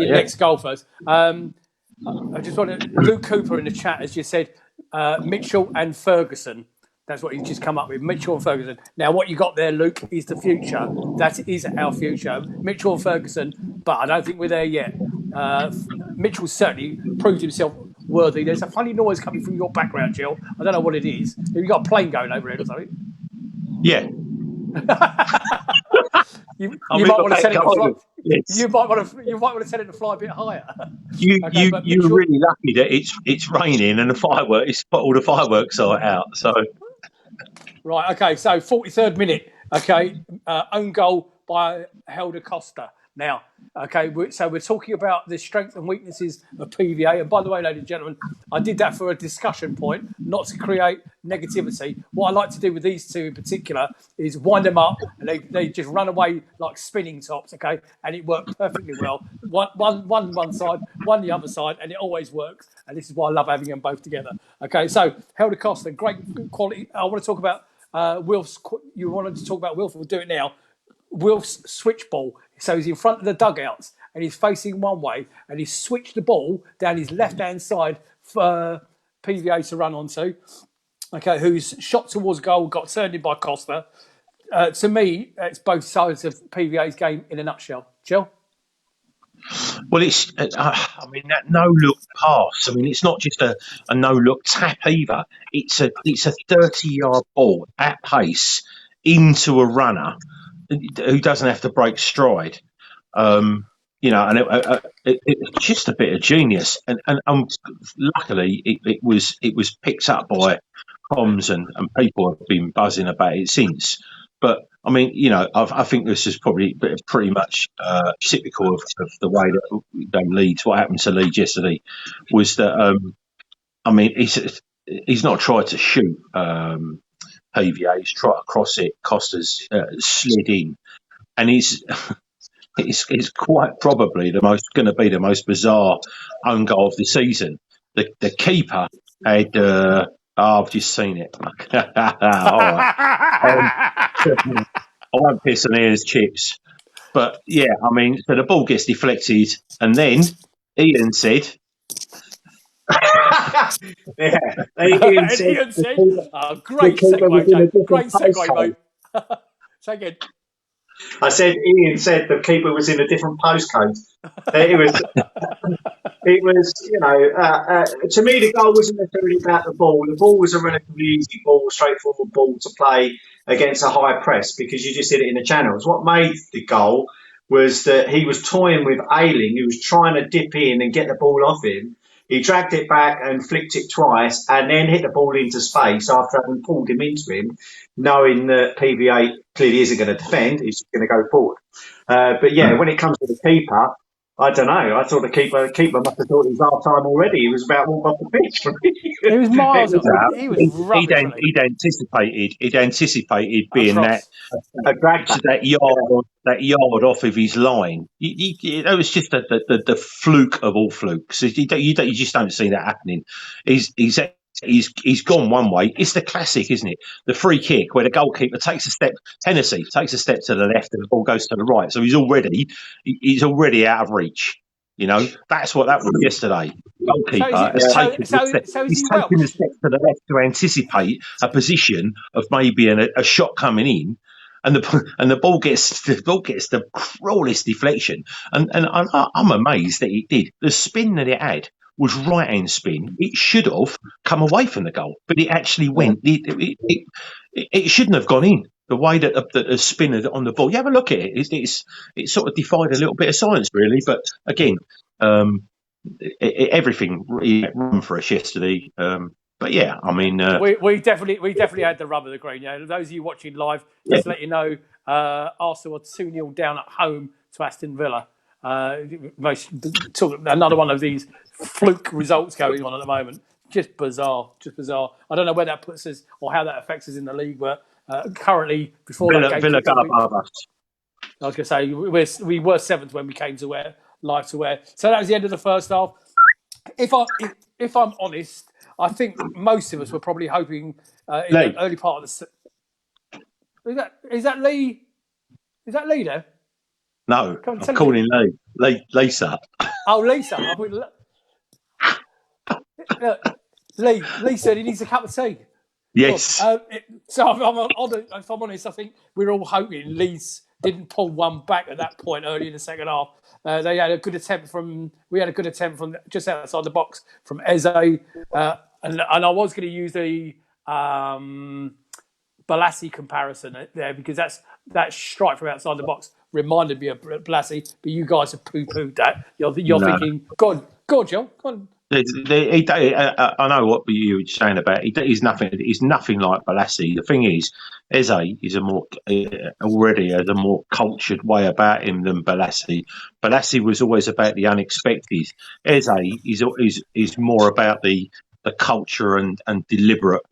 next goal first. I just want to. Luke Cooper in the chat has just said Mitchell and Ferguson. That's what he's just come up with. Mitchell and Ferguson. Now, what you got there, Luke, is the future. That is our future. Mitchell and Ferguson, but I don't think we're there yet. Mitchell certainly proved himself worthy. There's a funny noise coming from your background, Jill. I don't know what it is. Have you got a plane going over here or something? Yeah. You might want to send it to fly. Yes. You might want to send it to fly a bit higher. You're really lucky that it's raining and all the fireworks are out. So right, okay. So 43rd minute, okay, own goal by Helder Costa. Now, okay, so we're talking about the strengths and weaknesses of PVA. And by the way, ladies and gentlemen, I did that for a discussion point, not to create negativity. What I like to do with these two in particular is wind them up, and they just run away like spinning tops, okay? And it worked perfectly well. One side, one the other side, and it always works. And this is why I love having them both together. Okay, so Helder Costa, great quality. I want to talk about Wilf's. You wanted to talk about Wilf, we'll do it now. Wilf's switch ball. So he's in front of the dugouts and he's facing one way, and he's switched the ball down his left-hand side for PVA to run onto. Okay, who's shot towards goal, got turned in by Costa. To me, it's both sides of PVA's game in a nutshell. Jill? Well, it's, that no-look pass. I mean, it's not just a no-look tap either. It's a 30-yard ball at pace into a runner who doesn't have to break stride. And it's just a bit of genius. And luckily, it was picked up by comms, and people have been buzzing about it since. But I mean, I think this is probably pretty much typical of the way that Leeds. What happened to Leeds yesterday was that he's not tried to shoot PVA. He's tried to cross it. Costa's slid in, and it's quite probably going to be the most bizarre own goal of the season. The keeper had. I've just seen it. All right. I won't piss on Ian's chips, but yeah, I mean, so the ball gets deflected, and then Ian said. Yeah, Ian said, Ian said, the great keeper was segue, in a Joe. different Great segue, postcode. mate. Say again. I said Ian said the keeper was in a different postcode. It was, to me, the goal wasn't necessarily about the ball. The ball was a relatively easy ball, straightforward ball to play against a high press because you just hit it in the channels. What made the goal was that he was toying with Ayling, who was trying to dip in and get the ball off him. He dragged it back and flicked it twice and then hit the ball into space after having pulled him into him, knowing that PVA clearly isn't going to defend, he's going to go forward. But yeah, when it comes to the keeper, I don't know. I thought the keeper must have thought it was half time already. He was about to walk off the pitch for me. He was miles off. He was rubbish. He'd anticipated being that yard off of his line. It was just the fluke of all flukes. You just don't see that happening. He's gone one way. It's the classic, isn't it? The free kick where the goalkeeper takes a step. Hennessy takes a step to the left and the ball goes to the right. So he's already out of reach. You know, that's what that was yesterday. Goalkeeper has taken a step to the left to anticipate a position of maybe a shot coming in, and the ball gets the cruelest deflection. And I'm amazed that it did. The spin that it had was right hand spin. It should have come away from the goal, but it actually went. It shouldn't have gone in. The way that the spin on the ball, you have a look at it. It sort of defied a little bit of science, really. But again, everything really run for us yesterday. But yeah, I mean, we definitely had the rub of the green. Yeah, those of you watching live, just to let you know, Arsenal are 2-0 down at home to Aston Villa. Another one of these fluke results going on at the moment. Just bizarre. I don't know where that puts us or how that affects us in the league, but currently before Villa that game, above us. I was going to say we were seventh when we came to live to where. So that was the end of the first half. If I'm honest, I think most of us were probably hoping in the early part of the. Is that Lee? Is that Lee there? No, I'm calling Lisa. Oh, Lisa. Lee said he needs a cup of tea. Yes. So if I'm honest, I think we're all hoping Leeds didn't pull one back at that point early in the second half. They had a good attempt from just outside the box from Eze, and I was going to use the Balassi comparison there because that strike from outside the box reminded me of Balassi, but you guys have poo-pooed that. You're thinking, go on, Joe, go on. I know what you were saying about it. He's nothing like Balassi. The thing is, Eze is already has a more cultured way about him than Balassi. Balassi was always about the unexpected. Eze is more about the culture and deliberate.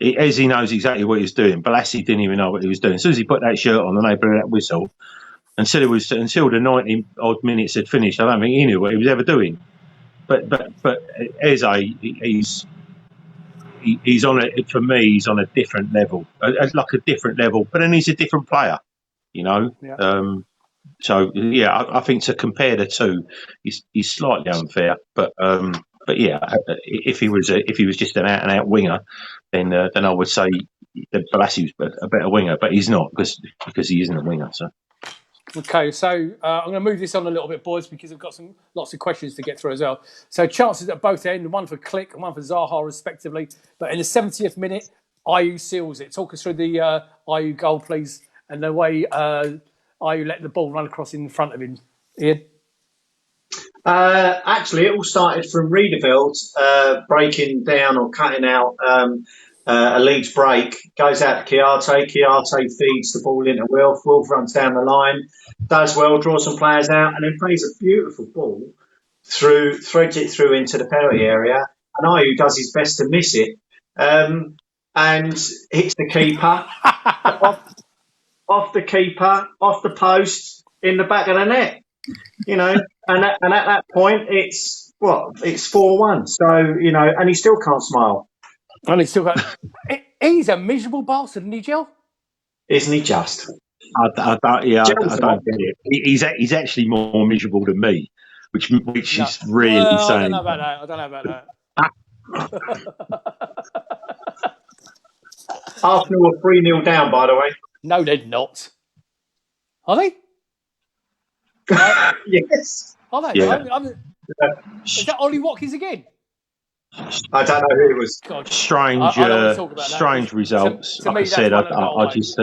Eze knows exactly what he's doing. Balassi didn't even know what he was doing. As soon as he put that shirt on and they blew that whistle, until the 90 odd minutes had finished, I don't think he knew what he was ever doing. But Eze, he's on it for me. He's on a different level, like a different level. But then he's a different player, you know. Yeah. So yeah, I think to compare the two, he's slightly unfair. But yeah, if he was just an out and out winger, then I would say that Balassi was a better winger. But he's not because he isn't a winger. So. Okay, so I'm going to move this on a little bit, boys, because I've got lots of questions to get through as well. So chances at both end, one for Click and one for Zaha, respectively. But in the 70th minute, Ayew seals it. Talk us through the Ayew goal, please, and the way Ayew let the ball run across in front of him. Ian? Actually, it all started from Riedeveld breaking down or cutting out a Leeds break, goes out to Chiarte. Chiarte feeds the ball into Wilf. Wilf runs down the line, does well, draws some players out, and then plays a beautiful ball threads it through into the penalty area. And Ayew does his best to miss it. and hits the keeper off the keeper, off the post, in the back of the net. And at that point, it's 4-1. So and he still can't smile, and he's still got. He's a miserable bastard, isn't he, Jill? isn't he? Just I don't get it. He's actually more miserable than me, which is really saying. I don't know about that. Arsenal were 3-0 down, by the way. No, they're not. Are they? Yes. Are they? Yeah. Is that Ollie Watkins again? I don't know who it was. God, strange results. To like me, I said, I just.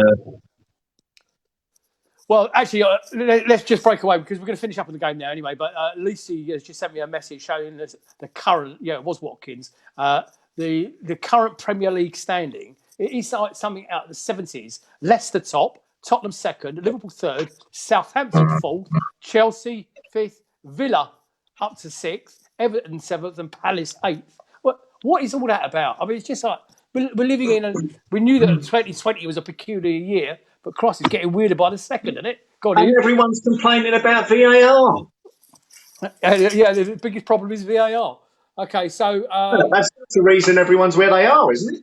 Well, actually, let's just break away because we're going to finish up on the game now anyway. But Lucy has just sent me a message showing us the current. Yeah, it was Watkins. The current Premier League standing. It is like something out of the 70s. Leicester top, Tottenham second, Liverpool third, Southampton fourth, Chelsea fifth, Villa up to sixth, Everton seventh, and Palace eighth. What is all that about? I mean, it's just like we're living in. We knew that 2020 was a peculiar year, but Cross is getting weirder by the second, isn't it? And everyone's complaining about VAR. Yeah, the biggest problem is VAR. Okay, so that's the reason everyone's where they are, isn't it?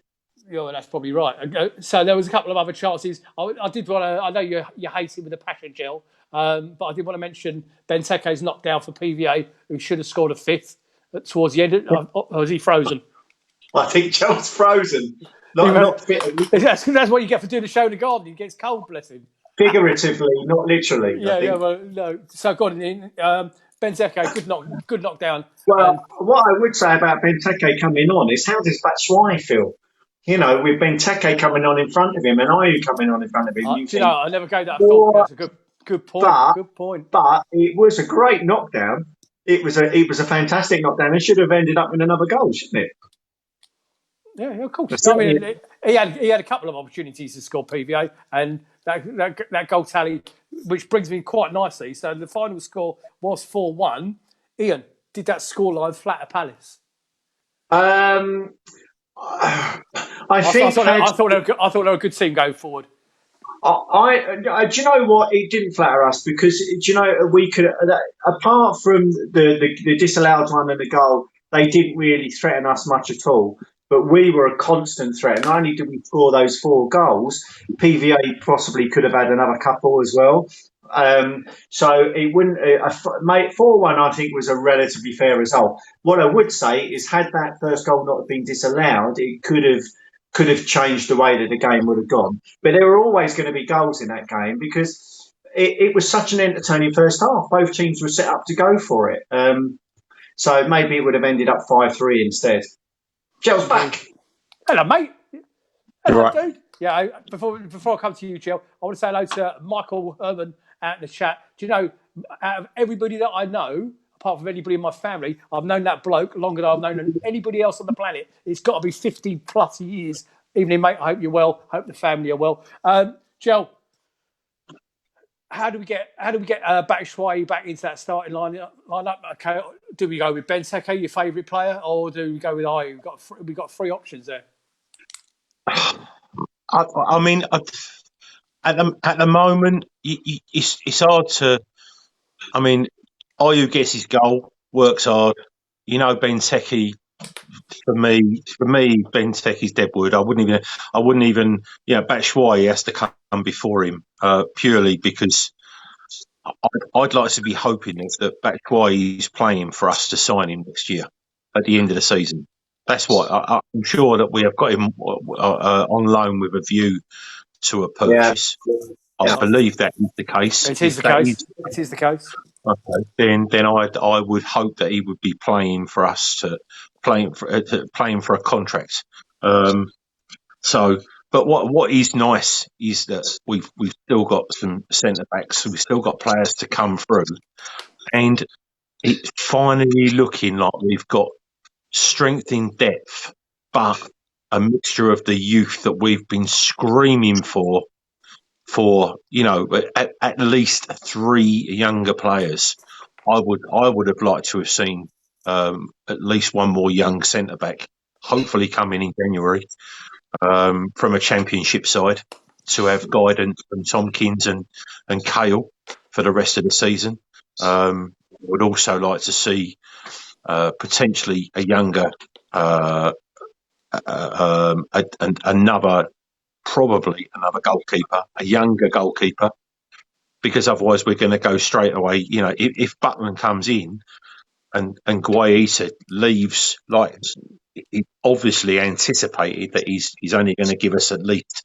Yeah, that's probably right. So there was a couple of other chances. I did want to. I know you hate him with the passion, Gel, but I did want to mention Benteke's knocked down for PVA, who should have scored a fifth towards the end. Or was he frozen? I think Gel's frozen. Not fit. That's what you get for doing the show in the garden. He gets cold, bless him. Figuratively, not literally. Yeah. Well, no. So go on in. Benteke, good knockdown. Well, what I would say about Benteke coming on is, how does Batshuayi feel? With Benteke coming on in front of him and Ayew coming on in front of him. I never gave that a thought. That's a good point. Good point. But it was a great knockdown. It was a fantastic knockdown. It should have ended up in another goal, shouldn't it? Yeah, of course. I mean, he had a couple of opportunities to score PVA, and that goal tally, which brings me quite nicely. So the final score was 4-1. Ian, did that scoreline flatter Palace? I thought they were a good team going forward. Do you know what? It didn't flatter us because we could, apart from the disallowed time and the goal, they didn't really threaten us much at all. But we were a constant threat. Not only did we score those 4 goals, PVA possibly could have had another couple as well. So it wouldn't. 4-1, I think, was a relatively fair result. What I would say is, had that first goal not been disallowed, it could have changed the way that the game would have gone. But there were always going to be goals in that game because it was such an entertaining first half. Both teams were set up to go for it. So maybe it would have ended up 5-3 instead. Gel's back. Hello, mate. Hello, right. dude. Yeah, before I come to you, Gel, I want to say hello to Michael Herman out in the chat. Do you know, out of everybody that I know, apart from anybody in my family, I've known that bloke longer than I've known anybody else on the planet. It's got to be 50+ years. Evening, mate. I hope you're well. Hope the family are well. Gel, how do we get Batshuayi back into that starting lineup? Okay, do we go with Benteke, your favourite player, or do we go with Ayew? We've got 3 options there. I mean, at the moment, it's hard to. I mean, Ayew gets his goal, works hard. Benteke. For me, Benteke's deadwood. I wouldn't even. Batshuayi has to come before him purely because I'd like to be hoping that Batshuayi is playing for us to sign him next year at the end of the season. That's what I'm sure that we have got him on loan with a view to a purchase. Yeah. I believe that is the case. It is the case. Okay. Then I would hope that he would be playing for us playing for a contract. But what is nice is that we've still got some centre backs, we've still got players to come through, and it's finally looking like we've got strength in depth, but a mixture of the youth that we've been screaming for at least 3 younger players. I would have liked to have seen at least one more young centre back, hopefully coming in January. from a championship side to have guidance from Tompkins and Cale for the rest of the season. Would also like to see potentially a younger, probably another goalkeeper, a younger goalkeeper, because otherwise we're going to go straight away. You know, if Butland comes in and Guaita leaves, like he obviously anticipated that he's only going to give us at least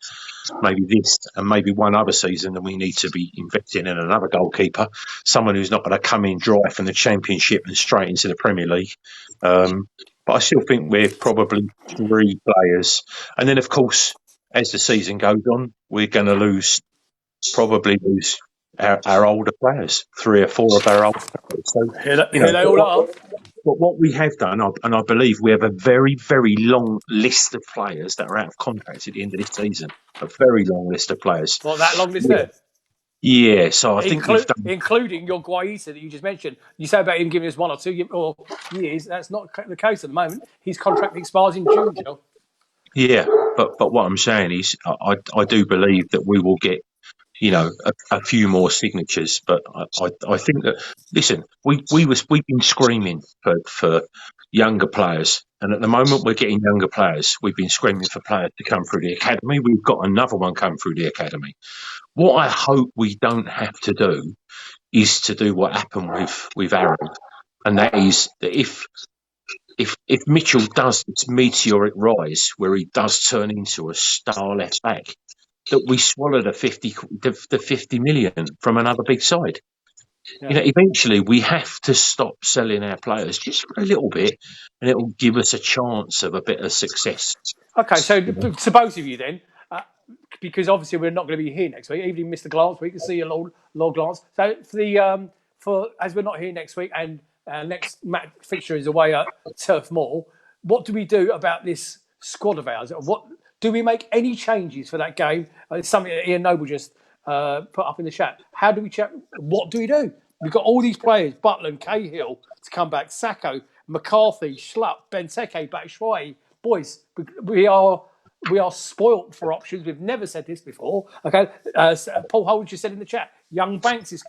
maybe this and maybe one other season, and we need to be investing in another goalkeeper, someone who's not going to come in dry from the Championship and straight into the Premier League. But I still think we're probably 3 players, and then of course as the season goes on, we're going to probably lose our older players, 3 or 4 of our older players. So Here they all are. But what we have done, and I believe we have a very, very long list of players that are out of contract at the end of this season. A very long list of players. Well, that long list there. Yeah, so I think we've done... Including your Guaita that you just mentioned. You say about him giving us 1 or 2 years. That's not the case at the moment. His contract expires in June, Joe. Yeah, but what I'm saying is I do believe that we will get, you know, a few more signatures. But I think that, listen, we've been screaming for younger players, and at the moment we're getting younger players. We've been screaming for players to come through the academy. We've got another one come through the academy. What I hope we don't have to do is to do what happened with Aaron, and that is that if Mitchell does this meteoric rise where he does turn into a star left back, that we swallow the 50 million from another big side. Yeah. You know, eventually we have to stop selling our players just for a little bit, and it will give us a chance of a bit of success. Okay, so to both of you then, because obviously we're not going to be here next week, even if Mr. Glance, we can see a Lord Glance. So for as we're not here next week and next match fixture is away at Turf Moor, what do we do about this squad of ours? What do we make any changes for that game? It's something that Ian Noble just put up in the chat. How do we check? What do we do? We've got all these players: Butland, Cahill to come back, Sacco, McCarthy, Schlupp, Benteke, Batshuayi. Boys, we are spoilt for options. We've never said this before. Okay, Paul Holt just said in the chat, Young Banks is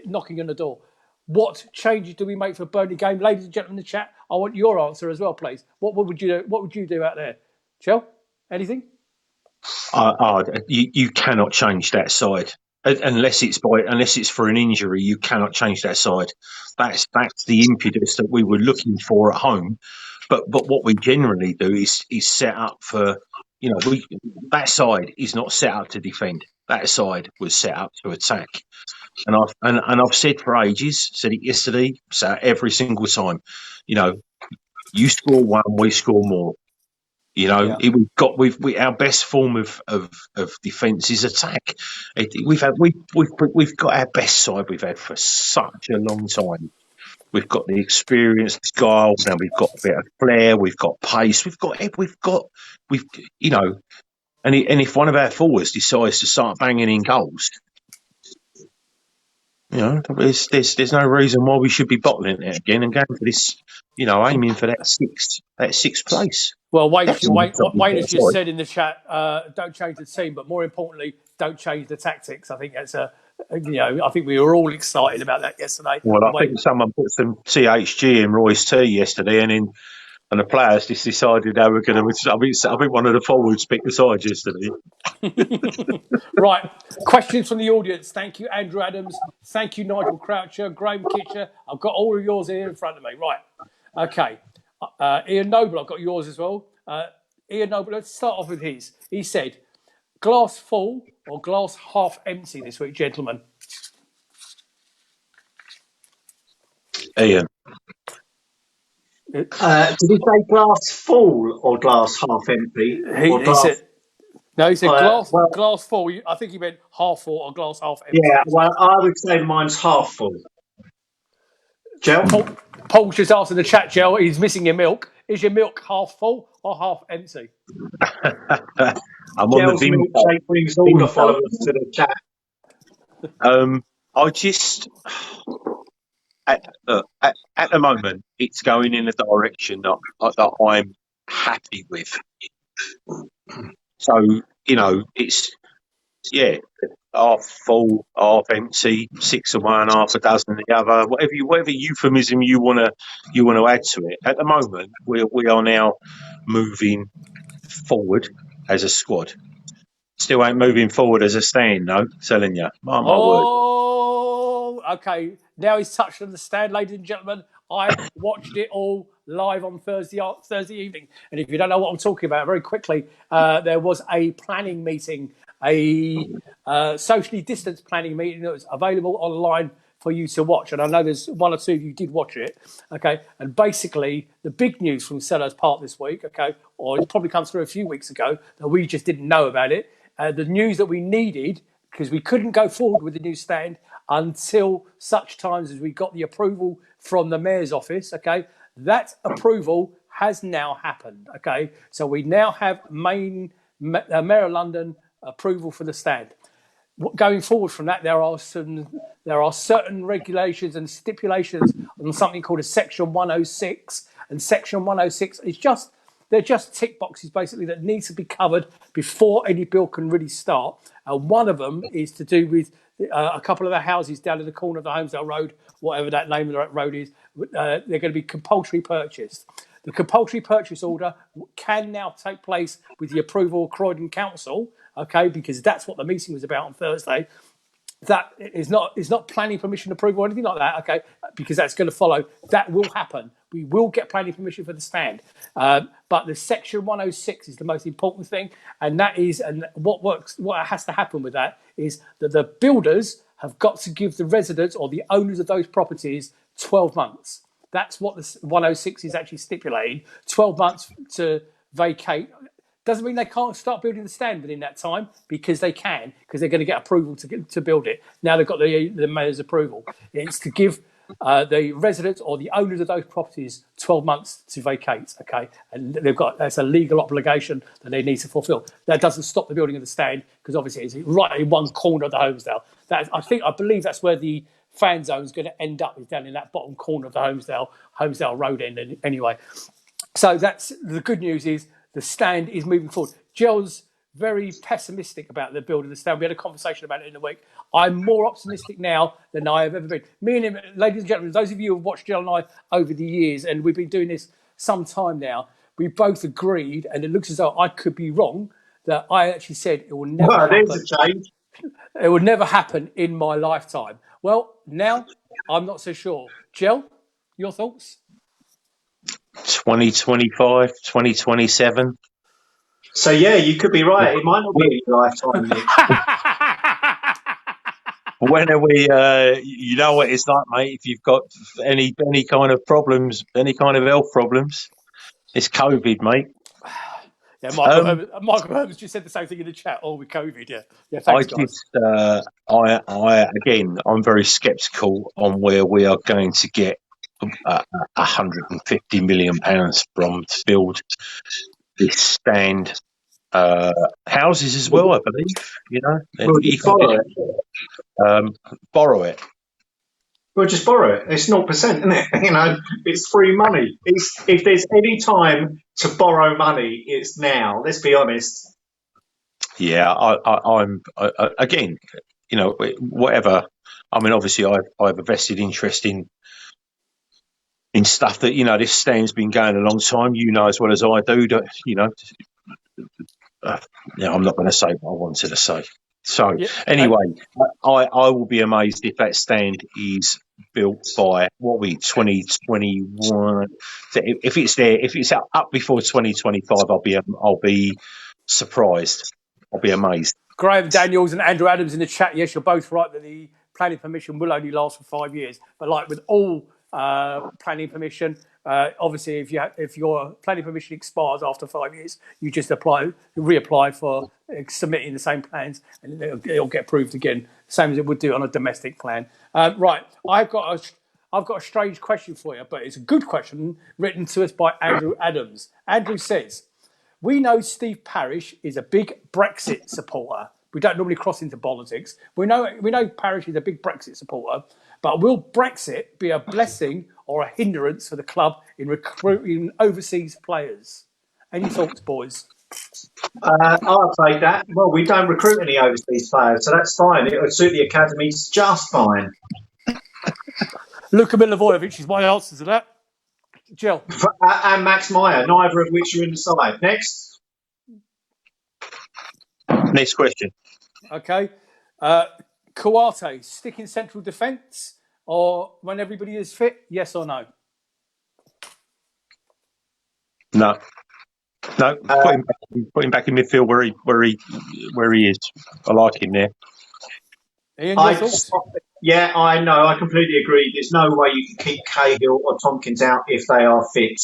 knocking on the door. What changes do we make for Burnley game, ladies and gentlemen in the chat? I want your answer as well, please. What would you do? What would you do out there, Jel? Anything? You cannot change that side unless it's for an injury. You cannot change that side. That's the impetus that we were looking for at home. But what we generally do is set up for, you know, that side is not set up to defend. That side was set up to attack. And I've said for ages, said it yesterday, so every single time, you know, you score one, we score more. You know, yeah. Our best form of defence is attack. We've got our best side we've had for such a long time. We've got the experience, guile, now we've got a bit of flair, we've got pace, we've you know, and if one of our forwards decides to start banging in goals, you know, there's no reason why we should be bottling it again and going for this, you know, aiming for that sixth place. Well, Wayne has just said in the chat, don't change the team, but more importantly, don't change the tactics. I think that's I think we were all excited about that yesterday. Well, I think someone put some THG in Roy's tea yesterday, and the players just decided they were going to. I think one of the forwards picked the side yesterday. Right. Questions from the audience. Thank you, Andrew Adams. Thank you, Nigel Croucher, Graham Kitcher. I've got all of yours here in front of me. Right. Okay. Ian Noble, I've got yours as well. Ian Noble, let's start off with his. He said, glass full or glass half empty this week, gentlemen? Ian. Did he say glass full or glass half empty? He said glass full. I think he meant half full or glass half empty. Yeah, well, I would say mine's half full. Jel? Paul's just asked in the chat, Jel, he's missing your milk. Is your milk half full or half empty? I'm on the milkshake brings all the followers to the chat. I just... At the moment, it's going in a direction that I'm happy with. So, it's, half full, half empty, 6 of one, half a dozen of the other, whatever euphemism you want to add to it. At the moment, we are now moving forward as a squad. Still ain't moving forward as a stand, though. Telling you, mark my word. Oh, okay. Now he's touched on the stand, ladies and gentlemen. I watched it all live on Thursday evening. And if you don't know what I'm talking about, very quickly, there was a planning meeting, a socially distanced planning meeting that was available online for you to watch. And I know there's one or two of you did watch it. Okay. And basically, the big news from Sellers Park this week, okay, or it probably comes through a few weeks ago, that we just didn't know about it. The news that we needed, because we couldn't go forward with the new stand until such times as we got the approval from the mayor's office. Okay, that approval has now happened. Okay, so we now have Mayor of London approval for the stand. Going forward from that, there are certain regulations and stipulations on something called a Section 106, and Section 106 is they're just tick boxes basically that needs to be covered before any bill can really start. And one of them is to do with a couple of the houses down in the corner of the Holmesdale Road, whatever that name of that road is. They're going to be compulsory purchased. The compulsory purchase order can now take place with the approval of Croydon Council, okay, because that's what the meeting was about on Thursday. That is not planning permission approval or anything like that, okay, because that's going to follow. That will happen. We will get planning permission for the stand. But the Section 106 is the most important thing, and that is, and what has to happen with that is that the builders have got to give the residents or the owners of those properties 12 months. That's what the 106 is actually stipulating, 12 months to vacate. Doesn't mean they can't start building the stand within that time, because they can, because they're going to get approval to build it. Now they've got the mayor's approval. It's to give the residents or the owners of those properties 12 months to vacate, okay? And that's a legal obligation that they need to fulfil. That doesn't stop the building of the stand, because obviously it's right in one corner of the Holmesdale. I believe that's where the fan zone is going to end up, is down in that bottom corner of the Holmesdale Road end anyway. So that's the good news, is the stand is moving forward. Gel's very pessimistic about the build of the stand. We had a conversation about it in the week. I'm more optimistic now than I have ever been. Me and him, ladies and gentlemen, those of you who have watched Gel and I over the years, and we've been doing this some time now, we both agreed, and it looks as though I could be wrong, that I actually said it will never happen. There's a change. It will never happen in my lifetime. Well, now I'm not so sure. Gel, your thoughts? 2025, 2027. So yeah, you could be right. It might not be in your lifetime, Nick. When are we? You know what it's like, mate. If you've got any kind of problems, any kind of health problems, it's COVID, mate. Yeah, Michael Herbert just said the same thing in the chat. All with COVID, yeah. Thanks, guys. I'm very sceptical on where we are going to get £150 million from to build this stand. Houses as well, I believe. Borrow it. Well, just borrow it. It's 0%, isn't it? It's free money. If there's any time to borrow money, it's now. Let's be honest. Yeah, I'm again. Whatever. I mean, obviously, I have a vested interest in stuff that this stand's been going a long time. You know as well as I do that. I'm not going to say what I wanted to say. So anyway, I will be amazed if that stand is built by 2021. If it's there, if it's up before 2025, I'll be surprised. I'll be amazed. Graham Daniels and Andrew Adams in the chat. Yes, you're both right that the planning permission will only last for 5 years. But like with all planning permission, obviously, if your planning permission expires after 5 years, you just reapply for submitting the same plans, and it'll get approved again, same as it would do on a domestic plan. Right, I've got a strange question for you, but it's a good question written to us by Andrew Adams. Andrew says, "We know Steve Parish is a big Brexit supporter. We don't normally cross into politics. We know Parish is a big Brexit supporter, but will Brexit be a blessing or a hindrance for the club in recruiting overseas players?" Any thoughts, boys? I'll take that. Well, we don't recruit any overseas players, so that's fine. It would suit the academies just fine. Luka Milivojevic is my answer to that. Jill. And Max Meyer, neither of which are in the side. Next. Next question. Okay. Kouate, stick in central defence or when everybody is fit? Yes or no? No. Put him back in midfield where he is. I like him there. Ian, your thoughts? Yeah, I know. I completely agree. There's no way you can keep Cahill or Tompkins out if they are fit.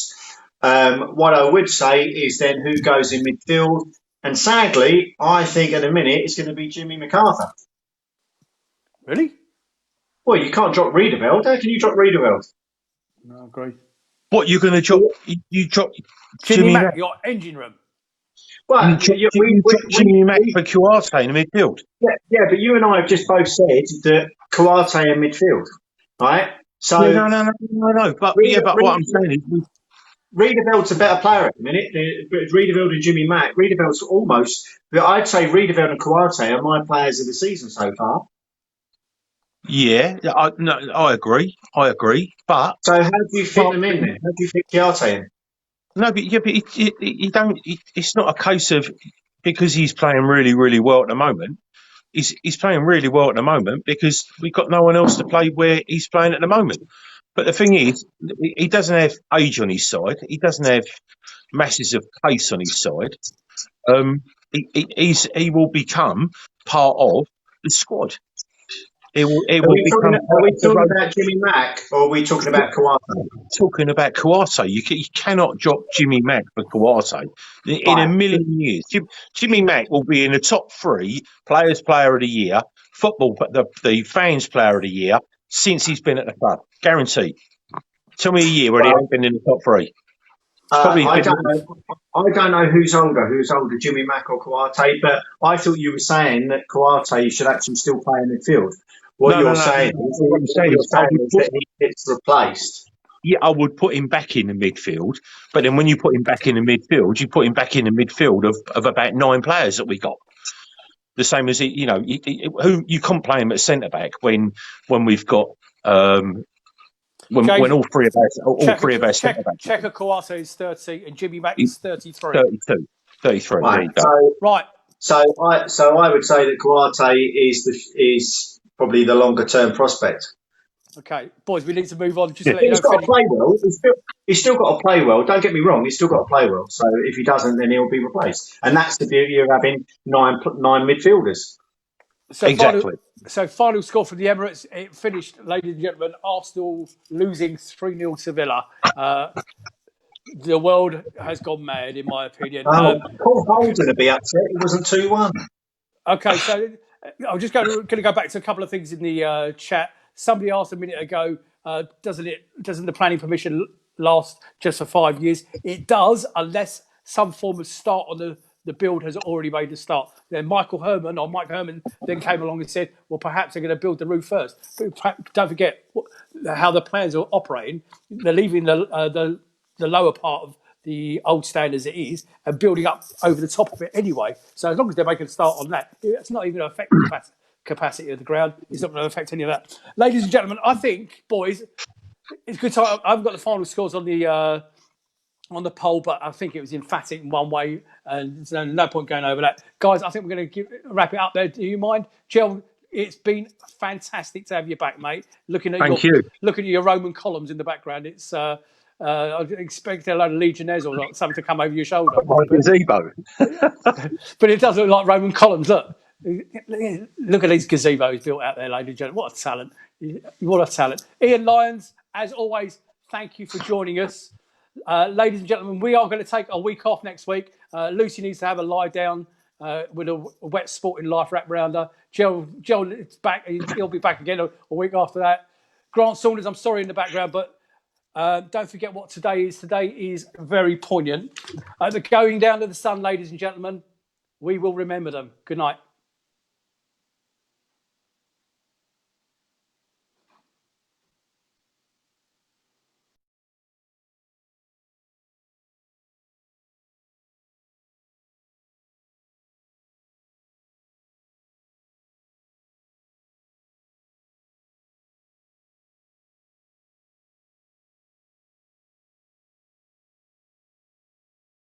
What I would say is then who goes in midfield? And sadly, I think at a minute it's going to be Jimmy MacArthur. Really? Well, you can't drop Riedewald. How can you drop Riedewald? No, I agree. What, you're going to drop? You drop Jimmy Mack, your engine room. Well, Jimmy Mack for Kouate in the midfield. Yeah, but you and I have just both said that Kouate in midfield, right? So yeah, no. But what I'm saying is, Riederveld's a better player at the minute. Riederveld and Jimmy Mack. Riederveld's almost. I'd say Riederveld and Kouate are my players of the season so far. Yeah, I agree. But so how do you fit them in then? How do you fit Kouate in? No, but you don't. It's not a case of because he's playing really, really well at the moment. He's playing really well at the moment because we've got no one else to play where he's playing at the moment. But the thing is, he doesn't have age on his side. He doesn't have masses of pace on his side. He will become part of the squad. Are we talking about Jimmy Mack or are we talking about Kouate? Talking about Kouate. You cannot drop Jimmy Mack for Kouate. In a million years. Jimmy Mack will be in the top 3 Players Player of the Year, the Fans Player of the Year since he's been at the club. Guaranteed. Tell me a year where he ain't been in the top 3. I don't know who's older, Jimmy Mack or Kouate, but I thought you were saying that Kouate should actually still play in midfield. What you're saying is that he gets replaced. Yeah, I would put him back in the midfield, but then when you put him back in the midfield, you put him back in the midfield of about 9 players that we got. The same as who you can't play him at centre back when we've got when all three of us centre backs. Checker Kouate is 30 and Jimmy Mack is 33. 33. Right. So I would say that Kouate is probably the longer term prospect. Okay, boys, we need to move on. He's got to play well. He's still got to play well. Don't get me wrong. He's still got to play well. So if he doesn't, then he'll be replaced. And that's the beauty of having nine midfielders. So exactly. Final score from the Emirates. It finished, ladies and gentlemen, Arsenal losing 3-0 to Villa. The world has gone mad, in my opinion. Paul Holmes going to be upset. It wasn't 2-1. Okay, so I'm just going to go back to a couple of things in the chat. Somebody asked a minute ago, doesn't the planning permission last just for 5 years? It does, unless some form of start on the build has already made a start. Then Mike Herman then came along and said, well, perhaps they're going to build the roof first. But don't forget how the plans are operating. They're leaving the lower part of the old stand as it is and building up over the top of it anyway. So as long as they're making a start on that, it's not even going to affect the capacity of the ground. It's not going to affect any of that. Ladies and gentlemen, I think, boys, it's good time. I haven't got the final scores on the poll, but I think it was emphatic in one way, and there's no point going over that. Guys, I think we're going to wrap it up there. Do you mind? Jel, it's been fantastic to have you back, mate. Looking at your Roman columns in the background, it's I expect a load of legionnaires or something to come over your shoulder. Gazebo. But it does look like Roman columns. Look at these gazebos built out there, ladies and gentlemen. What a talent. What a talent. Ian Lyons, as always, thank you for joining us. Ladies and gentlemen, we are going to take a week off next week. Lucy needs to have a lie down with a wet sporting life wrapped around her. Joe is back. He'll be back again a week after that. Grant Saunders, I'm sorry in the background, but don't forget what today is. Today is very poignant. The going down of the sun, ladies and gentlemen. We will remember them. Good night.